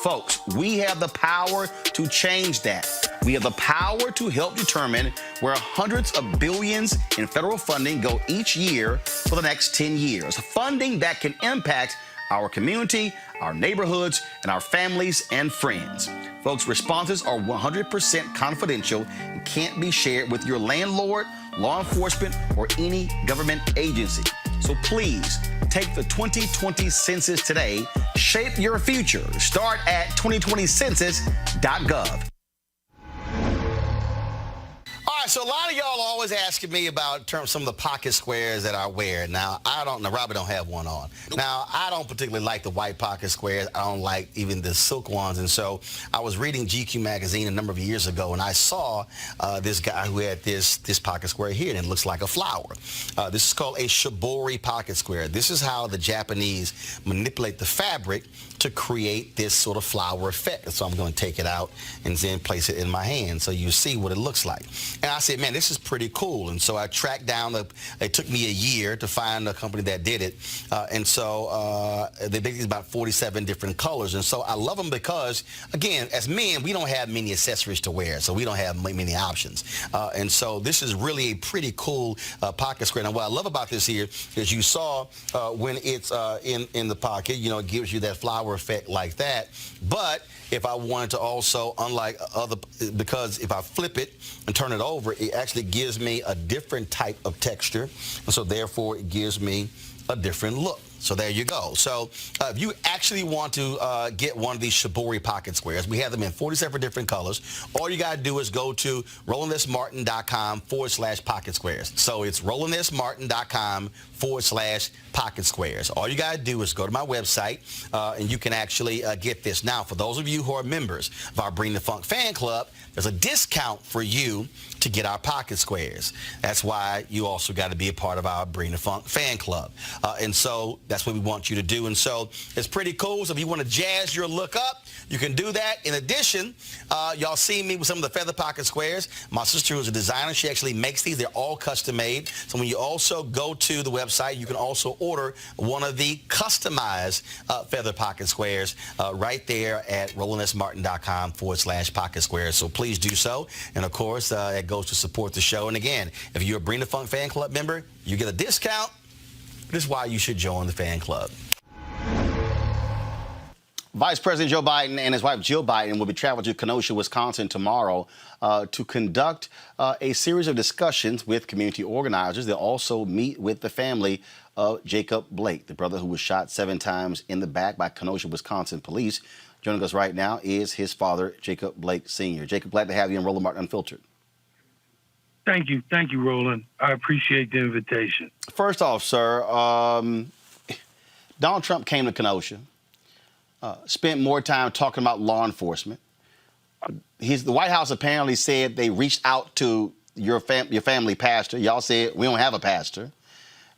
Folks, we have the power to change that. We have the power to help determine where hundreds of billions in federal funding go each year for the next 10 years. Funding that can impact our community, our neighborhoods, and our families and friends. Folks, responses are 100% confidential and can't be shared with your landlord, law enforcement, or any government agency. So please take the 2020 census today. Shape your future. Start at 2020census.gov. All right, so a lot of y'all are always asking me about some of the pocket squares that I wear. Now, Robert don't have one on. Now, I don't particularly like the white pocket squares. I don't like even the silk ones. And so I was reading GQ magazine a number of years ago, and I saw this guy who had this pocket square here, and it looks like a flower. This is called a shibori pocket square. This is how the Japanese manipulate the fabric to create this sort of flower effect. So I'm going to take it out and then place it in my hand so you see what it looks like. And I said, man, this is pretty cool. And so I tracked down, it took me a year to find a company that did it. And so they make these about 47 different colors. And so I love them because, again, as men, we don't have many accessories to wear, so we don't have many options. And so this is really a pretty cool pocket square. Now, what I love about this here is you saw when it's in the pocket, you know, it gives you that flower effect like that. But if I wanted to also, unlike other, because if I flip it and turn it over, it actually gives me a different type of texture. And so therefore it gives me a different look. So there you go. So if you actually want to get one of these shibori pocket squares, we have them in 47 different colors. All you got to do is go to RolandSMartin.com/pocket squares. So it's RolandSMartin.com/pocket squares. All you got to do is go to my website and you can actually get this. Now, for those of you who are members of our Bring the Funk fan club, there's a discount for you to get our pocket squares. That's why you also got to be a part of our Bring the Funk fan club. And so that's what we want you to do. And so it's pretty cool. So if you want to jazz your look up, you can do that. In addition, y'all see me with some of the feather pocket squares. My sister, who's a designer, she actually makes these. They're all custom made. So when you also go to the website, you can also order one of the customized feather pocket squares right there at RolandSMartin.com/pocket squares. So please do so. And of course, it goes to support the show. And again, if you're a Bring the Funk fan club member, you get a discount. This is why you should join the fan club. Vice President Joe Biden and his wife Jill Biden will be traveling to Kenosha, Wisconsin tomorrow to conduct a series of discussions with community organizers. They'll also meet with the family of Jacob Blake, the brother who was shot 7 times in the back by Kenosha, Wisconsin police. Joining us right now is his father, Jacob Blake Sr. Jacob, glad to have you on Roland Martin Unfiltered. Thank you, Roland. I appreciate the invitation. First off, sir, Donald Trump came to Kenosha, spent more time talking about law enforcement. The White House apparently said they reached out to your family pastor. Y'all said, we don't have a pastor.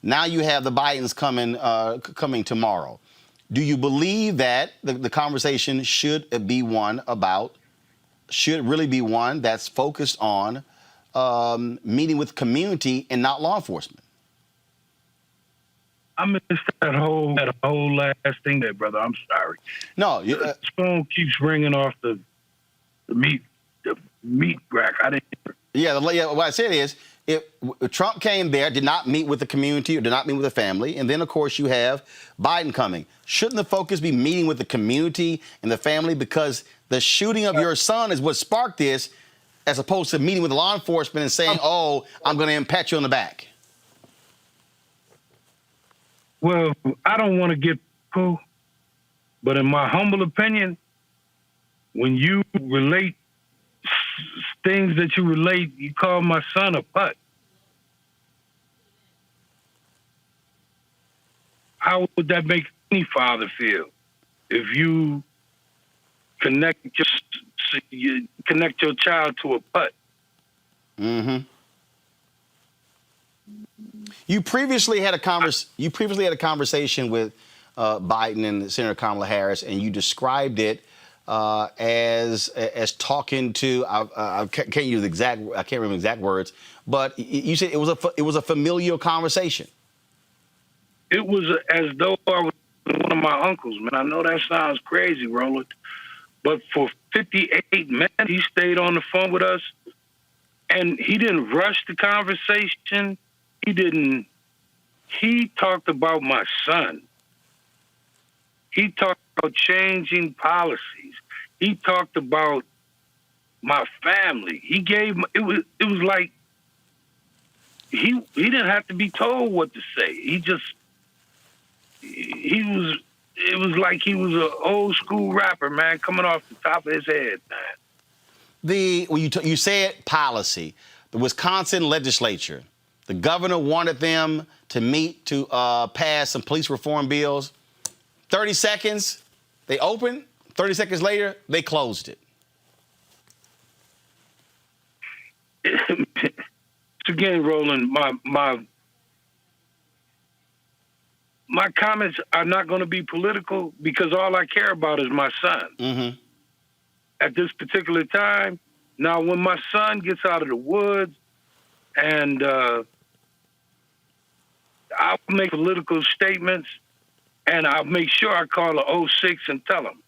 Now you have the Bidens coming tomorrow. Do you believe that the conversation should really be one that's focused on meeting with community and not law enforcement? I missed that whole last thing there, brother. I'm sorry. No, the phone keeps ringing off the meat rack. I didn't. Yeah, what I said is, if Trump came there, did not meet with the community or did not meet with the family, and then of course you have Biden coming. Shouldn't the focus be meeting with the community and the family, because the shooting of your son is what sparked this, as opposed to meeting with law enforcement and saying, oh, I'm going to pat you on the back? Well, I don't want to get poo, but in my humble opinion, when you relate things that you relate, you call my son a putt. How would that make any father feel if you connect your child to a putt? Mm-hmm. You previously had a conversation with Biden and Senator Kamala Harris, and you described it as talking to. I can't use exact. I can't remember exact words, but you said it was a familial conversation. It was as though I was one of my uncles, man. I know that sounds crazy, Roland, but for 58 minutes, he stayed on the phone with us, and he didn't rush the conversation. He talked about my son. He talked about changing policies. He talked about my family. It was like he didn't have to be told what to say. It was like he was an old school rapper, man, coming off the top of his head, man. You said policy. The Wisconsin legislature, the governor wanted them to meet to pass some police reform bills. 30 seconds, they opened. 30 seconds later, they closed it. Again, Roland, my comments are not going to be political because all I care about is my son. Mm-hmm. At this particular time, now when my son gets out of the woods and I'll make political statements and I'll make sure I call the 06 and tell him.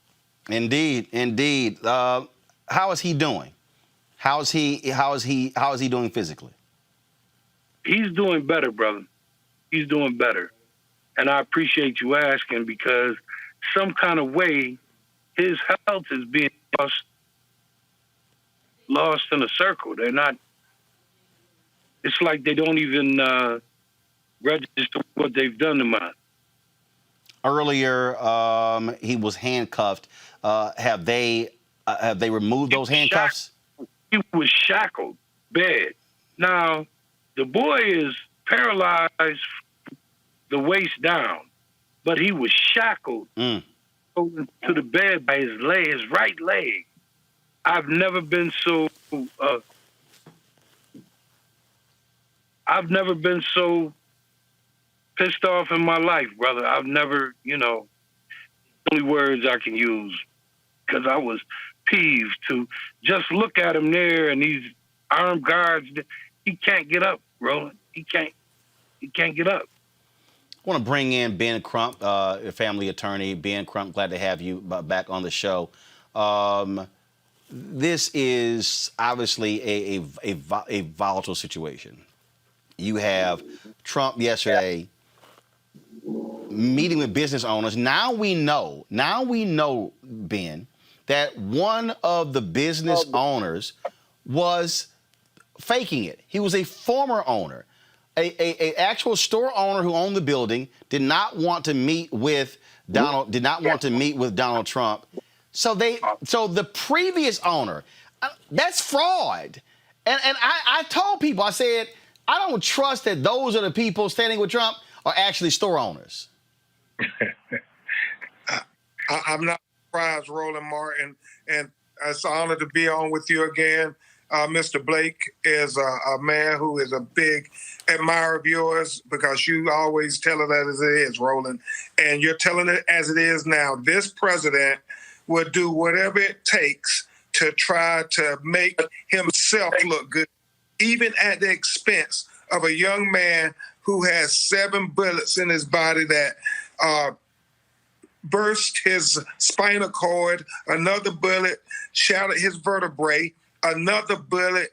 Indeed. How is he doing? How is he doing physically? He's doing better, brother. He's doing better. And I appreciate you asking because some kind of way his health is being lost in a circle. They're not, it's like they don't even register what they've done to mine. Earlier, he was handcuffed. Have they removed those handcuffs? He was shackled, bed. Now, the boy is paralyzed the waist down, but he was shackled to the bed by his right leg. I've never been so pissed off in my life, brother. I've never, only words I can use because I was peeved to just look at him there and these armed guards. He can't get up, Roland. He can't get up. I want to bring in Ben Crump, a family attorney. Ben Crump, glad to have you back on the show. This is obviously a volatile situation. You have Trump yesterday meeting with business owners. Now we know, Ben, that one of the business owners was faking it. He was a former owner. A actual store owner who owned the building did not want to meet with Donald Trump. So the previous owner, that's fraud. And I told people, I said, I don't trust that those are the people standing with Trump are actually store owners. I'm not surprised, Roland Martin, and it's an honor to be on with you again. Mr. Blake is a man who is a big admirer of yours because you always tell it as it is, Roland, and you're telling it as it is now. This president will do whatever it takes to try to make himself look good, even at the expense of a young man who has 7 bullets in his body that burst his spinal cord, another bullet shattered his vertebrae, another bullet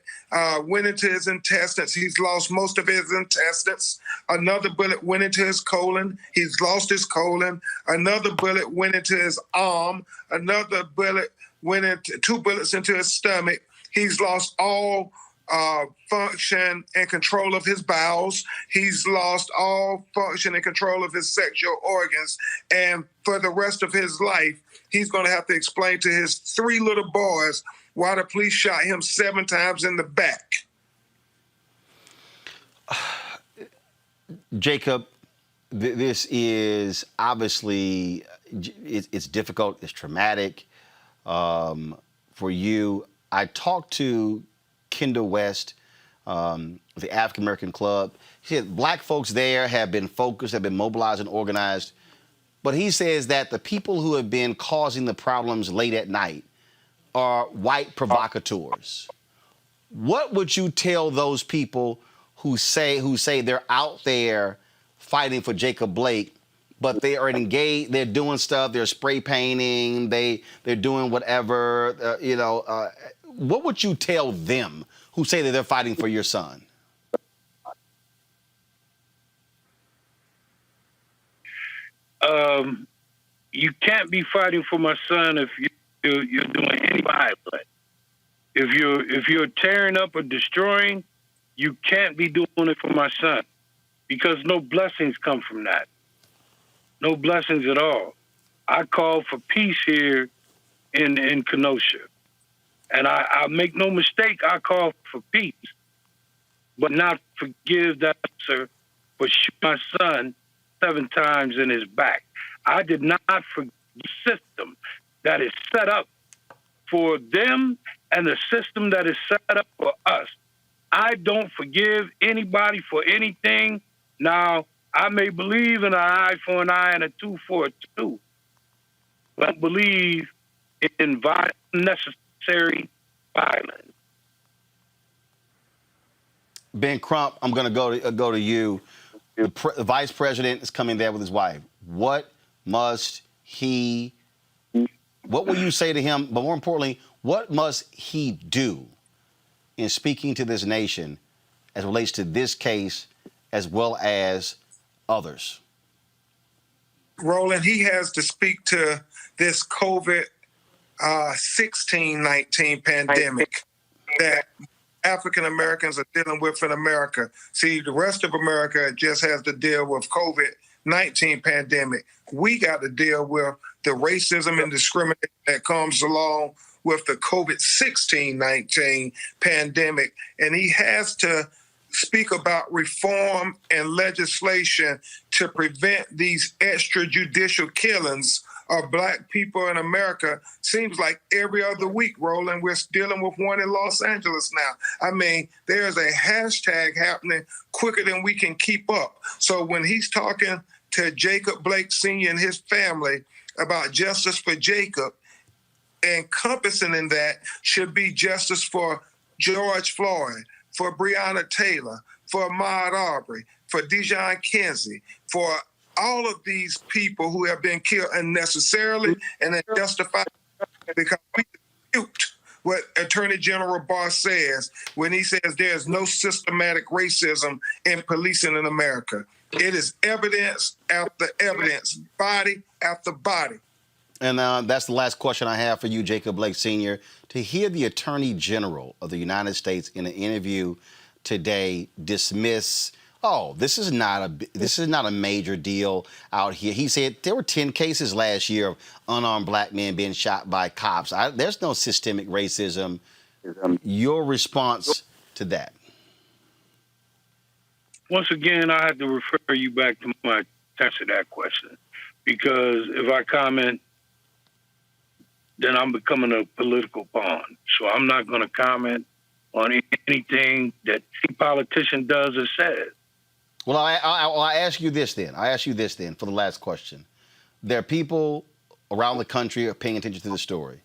went into his intestines. He's lost most of his intestines. Another bullet went into his colon. He's lost his colon. Another bullet went into his arm. Another bullet went into 2 bullets into his stomach. He's lost all function and control of his bowels. He's lost all function and control of his sexual organs. And for the rest of his life, he's going to have to explain to his 3 little boys why the police shot him 7 times in the back. Jacob, this is obviously, it's difficult, it's traumatic for you. I talked to Kendall West, the African American Club. He said black folks there have been focused, have been mobilized and organized. But he says that the people who have been causing the problems late at night are white provocateurs. What would you tell those people who say they're out there fighting for Jacob Blake, but they are engaged, they're doing stuff, they're spray painting, they're doing whatever, what would you tell them who say that they're fighting for your son? You can't be fighting for my son if you're doing any violence. If you're tearing up or destroying, you can't be doing it for my son, because no blessings come from that. No blessings at all. I call for peace here in Kenosha. And I make no mistake, I call for peace, but not forgive that officer for shooting my son 7 times in his back. I did not forgive the system that is set up for them and the system that is set up for us. I don't forgive anybody for anything. Now, I may believe in an eye for an eye and a tooth for a tooth, but I believe in unnecessary violence. Ben Crump, I'm going to go to you. The vice president is coming there with his wife. What will you say to him? But more importantly, what must he do in speaking to this nation as it relates to this case as well as others? Roland, he has to speak to this COVID-19 pandemic that African Americans are dealing with in America. See, the rest of America just has to deal with COVID-19 pandemic. We got to deal with the racism and discrimination that comes along with the COVID-19 pandemic. And he has to speak about reform and legislation to prevent these extrajudicial killings of black people in America. Seems like every other week, Roland, we're dealing with one in Los Angeles now. I mean, there's a hashtag happening quicker than we can keep up. So when he's talking to Jacob Blake Sr. and his family about justice for Jacob, encompassing in that should be justice for George Floyd, for Breonna Taylor, for Ahmaud Arbery, for Dijon Kinsey, for all of these people who have been killed unnecessarily and unjustified, because we dispute what Attorney General Barr says when he says there's no systematic racism in policing in America. It is evidence after evidence, body after body. And that's the last question I have for you, Jacob Blake Sr. To hear the Attorney General of the United States in an interview today dismiss, this is not a major deal out here. He said there were 10 cases last year of unarmed black men being shot by cops. There's no systemic racism. Your response to that? Once again, I have to refer you back to my answer to that question, because if I comment, then I'm becoming a political pawn. So I'm not going to comment on anything that any politician does or says. Well, I ask you this then. For the last question. There are people around the country who are paying attention to the story.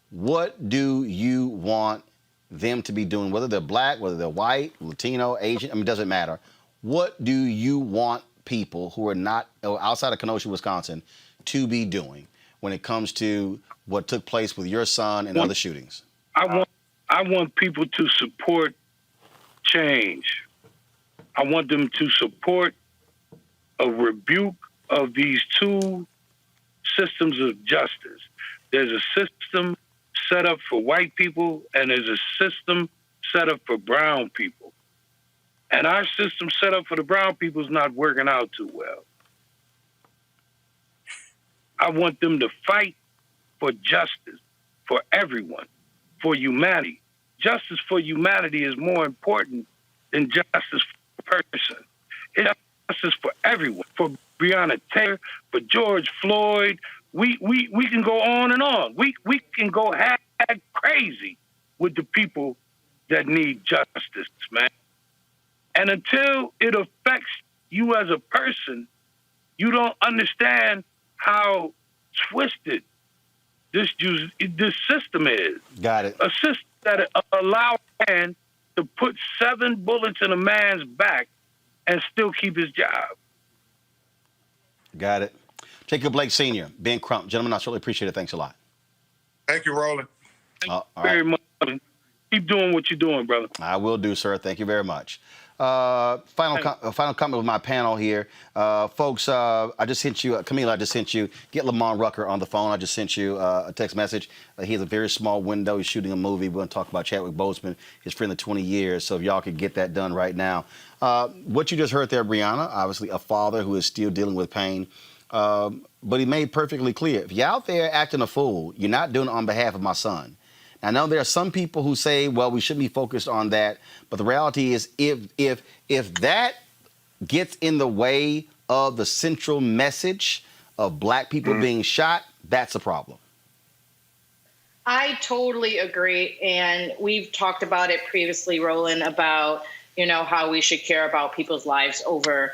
What do you want them to be doing, whether they're black, whether they're white, Latino, Asian? I mean, it doesn't matter. What do you want people who are not outside of Kenosha, Wisconsin, to be doing when it comes to what took place with your son and other shootings? I want people to support change. I want them to support a rebuke of these two systems of justice. There's a system set up for white people, and there's a system set up for brown people. And our system set up for the brown people is not working out too well. I want them to fight for justice for everyone, for humanity. Justice for humanity is more important than justice for a person. It's justice for everyone, for Breonna Taylor, for George Floyd. We can go on and on. We can go half crazy with the people that need justice, man. And until it affects you as a person, you don't understand how twisted this system is. Got it. A system that allows a man to put 7 bullets in a man's back and still keep his job. Got it. Jacob Blake Sr., Ben Crump. Gentlemen, I certainly appreciate it. Thanks a lot. Thank you, Roland. Thank you very much. Keep doing what you're doing, brother. I will do, sir. Thank you very much. Final comment with my panel here. Folks, I just sent you, Camila, I just sent you, get Lamont Rucker on the phone. I just sent you a text message. He has a very small window. He's shooting a movie. We're going to talk about Chadwick Boseman, his friend of 20 years. So if y'all could get that done right now. What you just heard there, Breonna, obviously a father who is still dealing with pain. But he made perfectly clear, if you're out there acting a fool, you're not doing it on behalf of my son. I know there are some people who say, well, we shouldn't be focused on that. But the reality is if that gets in the way of the central message of black people being shot, that's a problem. I totally agree. And we've talked about it previously, Roland, about, how we should care about people's lives over,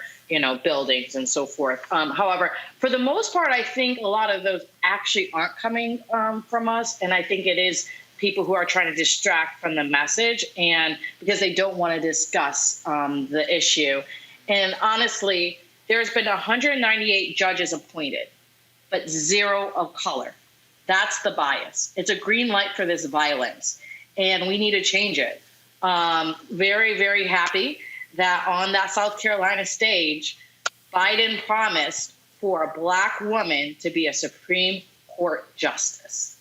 buildings and so forth. However, for the most part, I think a lot of those actually aren't coming from us. And I think it is people who are trying to distract from the message and because they don't want to discuss the issue. And honestly, there's been 198 judges appointed, but 0 of color. That's the bias. It's a green light for this violence, and we need to change it. Very, very happy that on that South Carolina stage, Biden promised for a black woman to be a Supreme Court justice.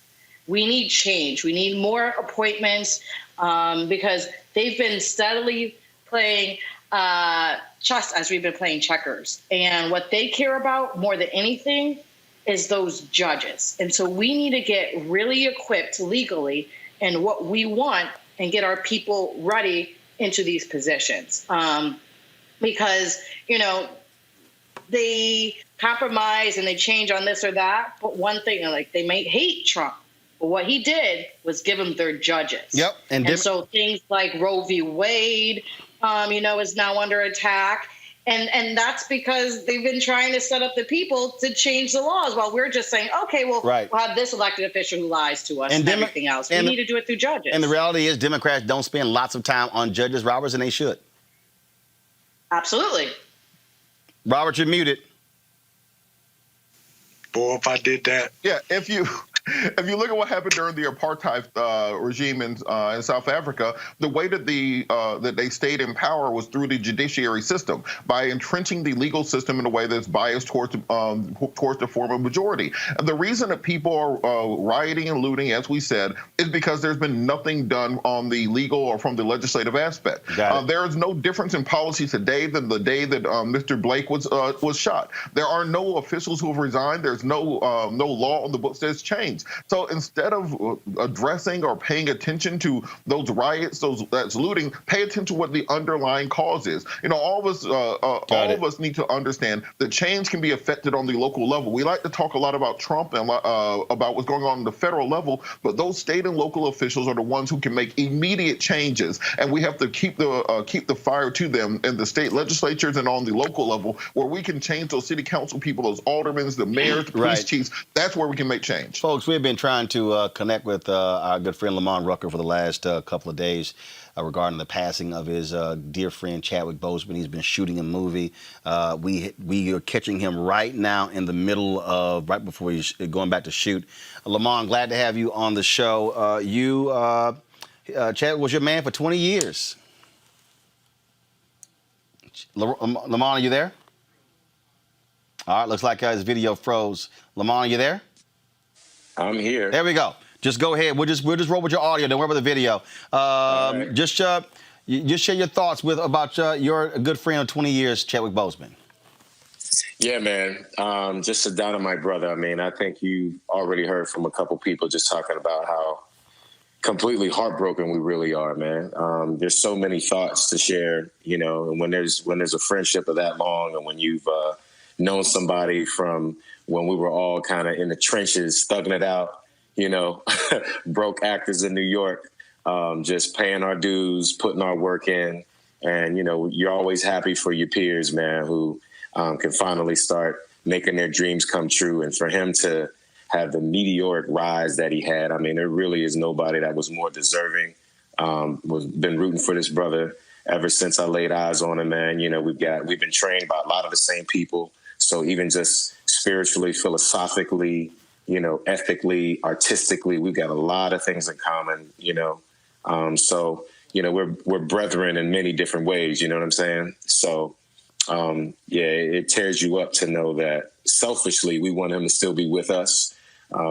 We need change. We need more appointments because they've been steadily playing chess as we've been playing checkers. And what they care about more than anything is those judges. And so we need to get really equipped legally in what we want and get our people ready into these positions. Because, they compromise and they change on this or that. But one thing, they might hate Trump. But what he did was give them their judges. Yep. And so things like Roe v. Wade, is now under attack. And that's because they've been trying to set up the people to change the laws while we're just saying, okay, well, we'll have this elected official who lies to us and everything else. We need to do it through judges. And the reality is Democrats don't spend lots of time on judges, Roberts, and they should. Absolutely. Robert, you're muted. Boy, if I did that. Yeah, if you look at what happened during the apartheid regime in South Africa, the way that that they stayed in power was through the judiciary system by entrenching the legal system in a way that's biased towards the former majority. And the reason that people are rioting and looting, as we said, is because there's been nothing done on the legal or from the legislative aspect. There is no difference in policy today than the day that Mr. Blake was shot. There are no officials who have resigned. There's no law on the books that's changed. So instead of addressing or paying attention to those riots, that's looting, pay attention to what the underlying cause is. All of us need to understand that change can be affected on the local level. We like to talk a lot about Trump and about what's going on the federal level, but those state and local officials are the ones who can make immediate changes, and we have to keep the fire to them in the state legislatures and on the local level where we can change those city council people, those aldermen, the mayors, the police chiefs. That's where we can make change. Folks, we've been trying to connect with our good friend Lamont Rucker for the last couple of days regarding the passing of his dear friend Chadwick Boseman. He's been shooting a movie. We are catching him right now in the middle of, right before he's going back to shoot. Lamont, glad to have you on the show. Chadwick was your man for 20 years. Lamont, are you there? All right, looks like his video froze. Lamont, are you there? I'm here. There we go. Just go ahead. We'll just roll with your audio. Don't worry about the video. Right. Just share your thoughts about your good friend of 20 years, Chadwick Boseman. Yeah, man. Just a dynamite brother. I mean, I think you already heard from a couple people just talking about how completely heartbroken we really are, man. There's so many thoughts to share, and when there's a friendship of that long, and when you've known somebody from when we were all kind of in the trenches, thugging it out, broke actors in New York, just paying our dues, putting our work in. And, you're always happy for your peers, man, who can finally start making their dreams come true. And for him to have the meteoric rise that he had, I mean, there really is nobody that was more deserving. Been rooting for this brother ever since I laid eyes on him, man. We've been trained by a lot of the same people. So even just spiritually, philosophically, ethically, artistically, we've got a lot of things in common, So, we're brethren in many different ways, you know what I'm saying? So, it tears you up to know that selfishly we want him to still be with us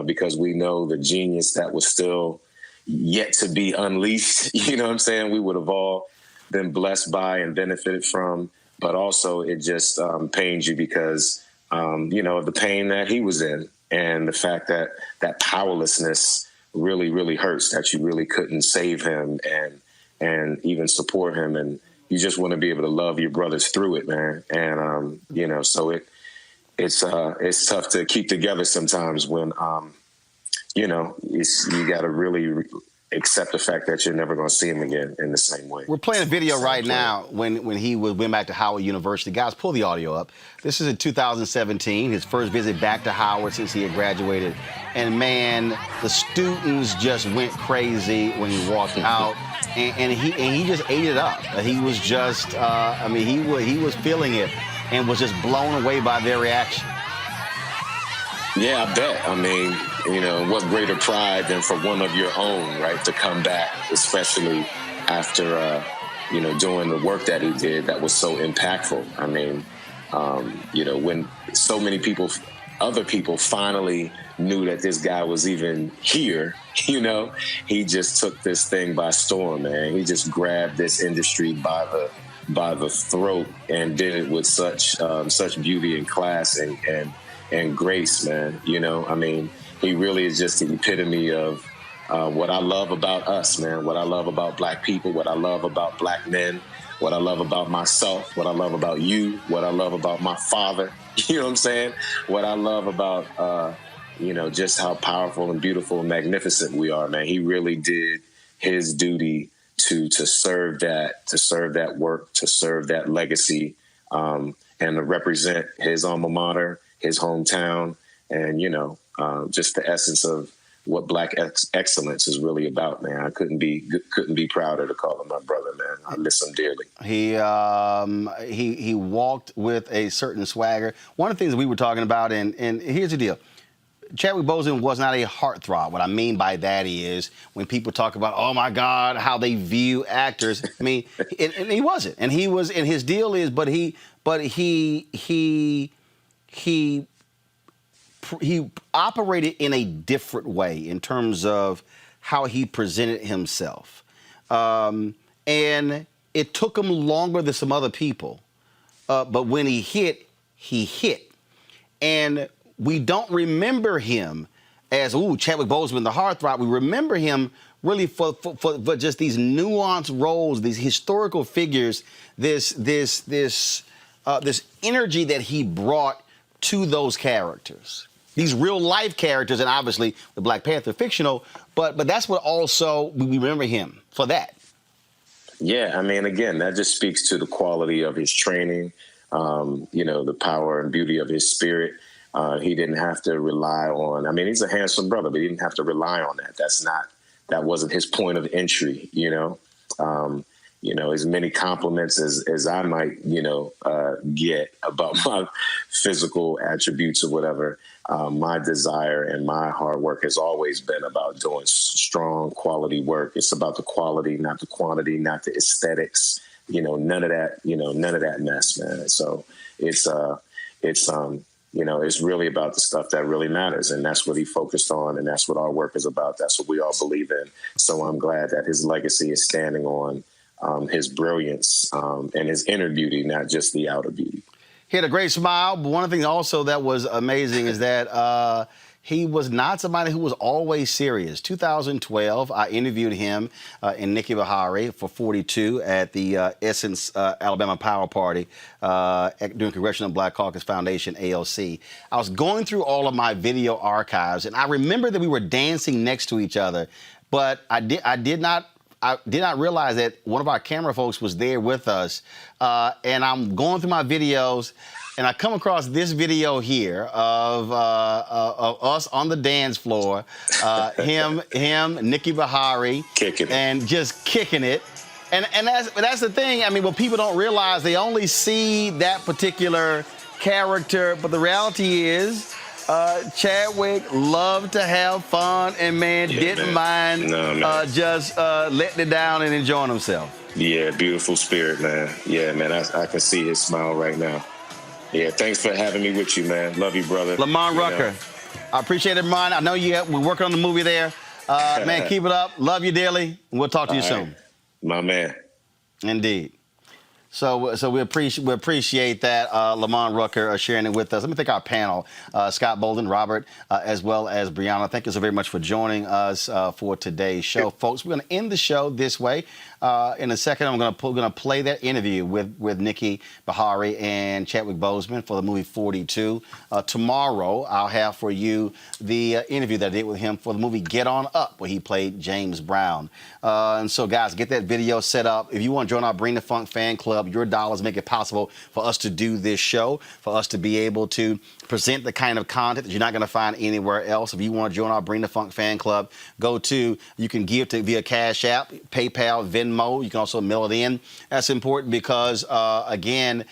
because we know the genius that was still yet to be unleashed, you know what I'm saying? We would have all been blessed by and benefited from, but also it just pains you because, of the pain that he was in and the fact that that powerlessness really, really hurts, that you really couldn't save him and even support him. And you just want to be able to love your brothers through it, man. And, so it's tough to keep together sometimes when, you got to really accept the fact that you're never going to see him again in the same way. We're playing a video right now when he went back to Howard University. Guys, pull the audio up. This is in 2017, his first visit back to Howard since he had graduated. And, man, the students just went crazy when he walked out. And he just ate it up. He was just, he was feeling it and was just blown away by their reaction. Yeah, I bet. I mean, what greater pride than for one of your own, right, to come back, especially after, doing the work that he did that was so impactful. I mean, when so many other people finally knew that this guy was even here, he just took this thing by storm, man. He just grabbed this industry by the throat and did it with such beauty and class and grace, man. He really is just the epitome of what I love about us, man, what I love about Black people, what I love about Black men, what I love about myself, what I love about you, what I love about my father, you know what I'm saying? What I love about, just how powerful and beautiful and magnificent we are, man. He really did his duty to serve that work, to serve that legacy, and to represent his alma mater, his hometown, and, just the essence of what Black excellence is really about, man. I couldn't be prouder to call him my brother, man. I miss him dearly. He walked with a certain swagger. One of the things that we were talking about, and here's the deal. Chadwick Boseman was not a heartthrob. What I mean by that is when people talk about, oh my God, how they view actors. I mean, and he wasn't. And he was, and his deal is, but he operated in a different way in terms of how he presented himself. And it took him longer than some other people. But when he hit, he hit. And we don't remember him as, Chadwick Boseman, the heartthrob. We remember him really for just these nuanced roles, these historical figures, this energy that he brought to those characters. These real life characters, and obviously the Black Panther fictional, but that's what also we remember him for that. Yeah, I mean, again, that just speaks to the quality of his training, the power and beauty of his spirit. He didn't have to rely on, he's a handsome brother, but he didn't have to rely on that. That wasn't his point of entry, as many compliments as I might, get about my physical attributes or whatever. My desire and my hard work has always been about doing strong quality work. It's about the quality, not the quantity, not the aesthetics, none of that mess, man. So it's You know, it's really about the stuff that really matters. And that's what he focused on. And that's what our work is about. That's what we all believe in. So I'm glad that his legacy is standing on his brilliance and his inner beauty, not just the outer beauty. He had a great smile. But one of the things also that was amazing is that he was not somebody who was always serious. 2012, I interviewed him and Nikki Bahari for 42 at the Essence Alabama Power Party during Congressional Black Caucus Foundation, ALC. I was going through all of my video archives, and I remember that we were dancing next to each other, but I did not realize that one of our camera folks was there with us. And I'm going through my videos, and I come across this video here of us on the dance floor, him, Nikki Bahari, and just kicking it. And that's the thing. I mean, what people don't realize, they only see that particular character, but the reality is, Chadwick loved to have fun and didn't mind just letting it down and enjoying himself. Yeah, beautiful spirit, man. Yeah, man, I can see his smile right now. Yeah, thanks for having me with you, man. Love you, brother. Lamont Rucker, I appreciate it, Lamont. I know we're working on the movie there. Man, keep it up. Love you dearly. We'll talk to you soon. My man. Indeed. So we appreciate that, Lamont Rucker sharing it with us. Let me thank our panel, Scott Bolden, Robert, as well as Brianna. Thank you so very much for joining us for today's show, folks. We're going to end the show this way. In a second, I'm going to play that interview with Nikki Bahari and Chadwick Boseman for the movie 42. Tomorrow, I'll have for you the interview that I did with him for the movie Get On Up, where he played James Brown. And so, guys, get that video set up. If you want to join our Bring the Funk fan club, your dollars make it possible for us to do this show, for us to be able to present the kind of content that you're not going to find anywhere else. If you want to join our Bring the Funk fan club, you can give via Cash App, PayPal, Venmo. You can also mail it in. That's important because, again,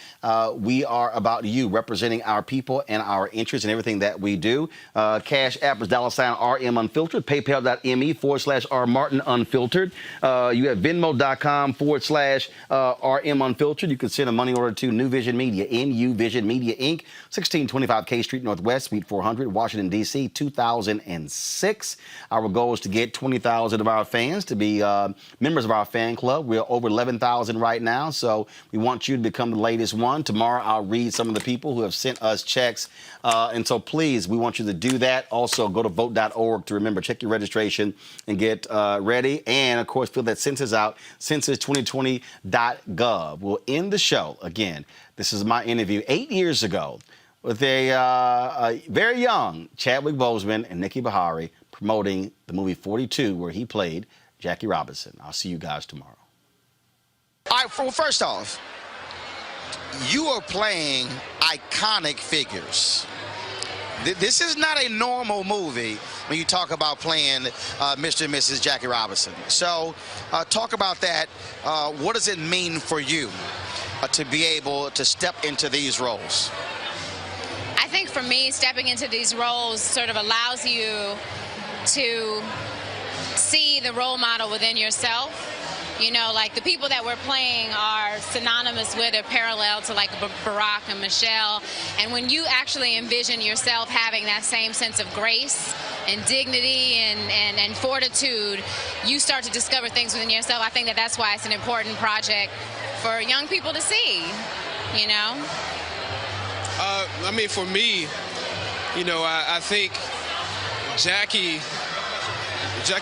we are about you, representing our people and our interests in everything that we do. Cash App is $RM Unfiltered, PayPal.me/R Martin Unfiltered. You have Venmo.com/RM Unfiltered. You can send a money order to New Vision Media, NU Vision Media, Inc., 1625 K Street Northwest, Suite 400, Washington, D.C., 2006. Our goal is to get 20,000 of our fans to be members of our fan club. We're over 11,000 right now, so we want you to become the latest one. Tomorrow, I'll read some of the people who have sent us checks, and so please, we want you to do that. Also, go to vote.org to remember, check your registration and get ready. And, of course, fill that census out, census2020.gov. We'll end the show. Again, this is my interview 8 years ago with a very young Chadwick Boseman and Nikki Bahari promoting the movie 42, where he played Jackie Robinson. I'll see you guys tomorrow. All right, well, first off, you are playing iconic figures. This is not a normal movie when you talk about playing Mr. and Mrs. Jackie Robinson. So talk about that. What does it mean for you to be able to step into these roles? I think for me, stepping into these roles sort of allows you to see the role model within yourself. You know, like the people that we're playing are synonymous with or parallel to like Barack and Michelle. And when you actually envision yourself having that same sense of grace and dignity and fortitude, you start to discover things within yourself. I think that that's why it's an important project for young people to see, you know? I mean, for me, you know, I think Jackie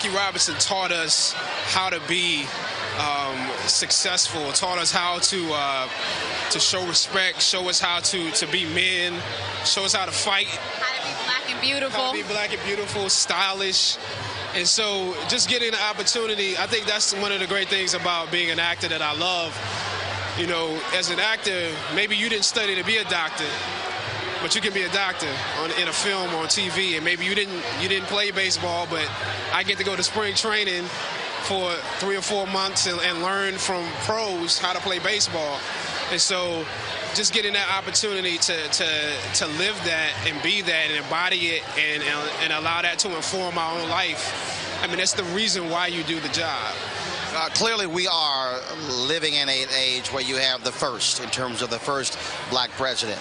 Robinson taught us how to be successful, taught us how to show respect, show us how to be men, show us how to fight. How to be black and beautiful. How to be black and beautiful, stylish. And so just getting the opportunity, I think that's one of the great things about being an actor that I love. You know, as an actor, maybe you didn't study to be a doctor, but you can be a doctor in a film or on TV, and maybe you didn't play baseball, but I get to go to spring training for 3 or 4 months and learn from pros how to play baseball. And so just getting that opportunity to live that and be that and embody it and allow that to inform my own life, I mean, that's the reason why you do the job. Clearly, we are living in an age where you have the first, in terms of the first black president.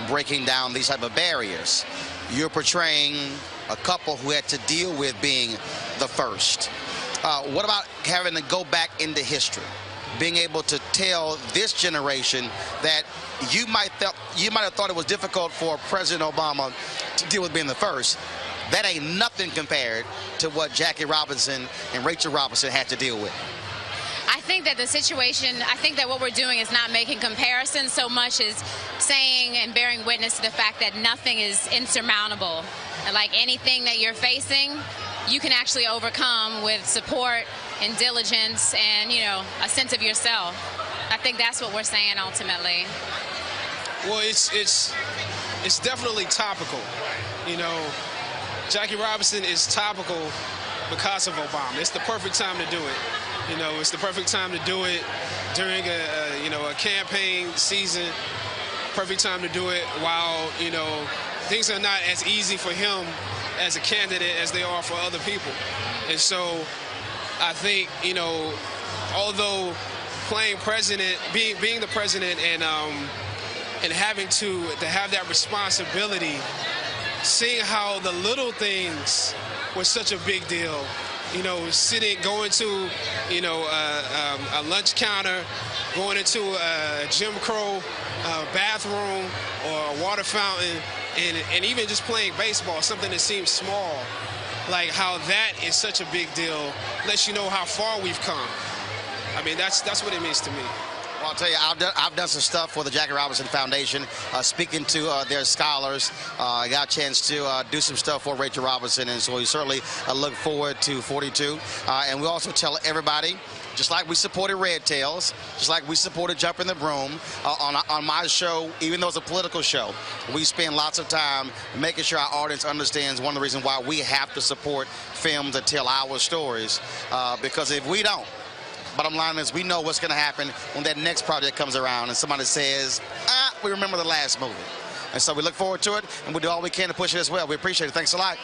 breaking down these type of barriers. You're portraying a couple who had to deal with being the first. What about having to go back into history, being able to tell this generation that you might have thought it was difficult for President Obama to deal with being the first? That ain't nothing compared to what Jackie Robinson and Rachel Robinson had to deal with. I think that the situation, I think that what we're doing is not making comparisons so much as saying and bearing witness to the fact that nothing is insurmountable. And like anything that you're facing, you can actually overcome with support and diligence and, you know, a sense of yourself. I think that's what we're saying ultimately. Well, it's definitely topical. You know, Jackie Robinson is topical because of Obama. It's the perfect time to do it. You know, it's the perfect time to do it during a campaign season. Perfect time to do it while, you know, things are not as easy for him as a candidate as they are for other people. And so I think, you know, although playing president, being the president and having to have that responsibility, seeing how the little things were such a big deal. You know, going to, you know, a lunch counter, going into a Jim Crow bathroom or a water fountain, and even just playing baseball, something that seems small, like how that is such a big deal, lets you know how far we've come. I mean, that's what it means to me. Well, I'll tell you, I've done some stuff for the Jackie Robinson Foundation, speaking to their scholars. I got a chance to do some stuff for Rachel Robinson, and so we certainly look forward to 42. And we also tell everybody, just like we supported Red Tails, just like we supported Jumping the Broom, on my show, even though it's a political show, we spend lots of time making sure our audience understands one of the reasons why we have to support films that tell our stories, because if we don't, bottom line is we know what's going to happen when that next project comes around and somebody says, we remember the last movie. And so we look forward to it, and we'll do all we can to push it as well. We appreciate it. Thanks a lot.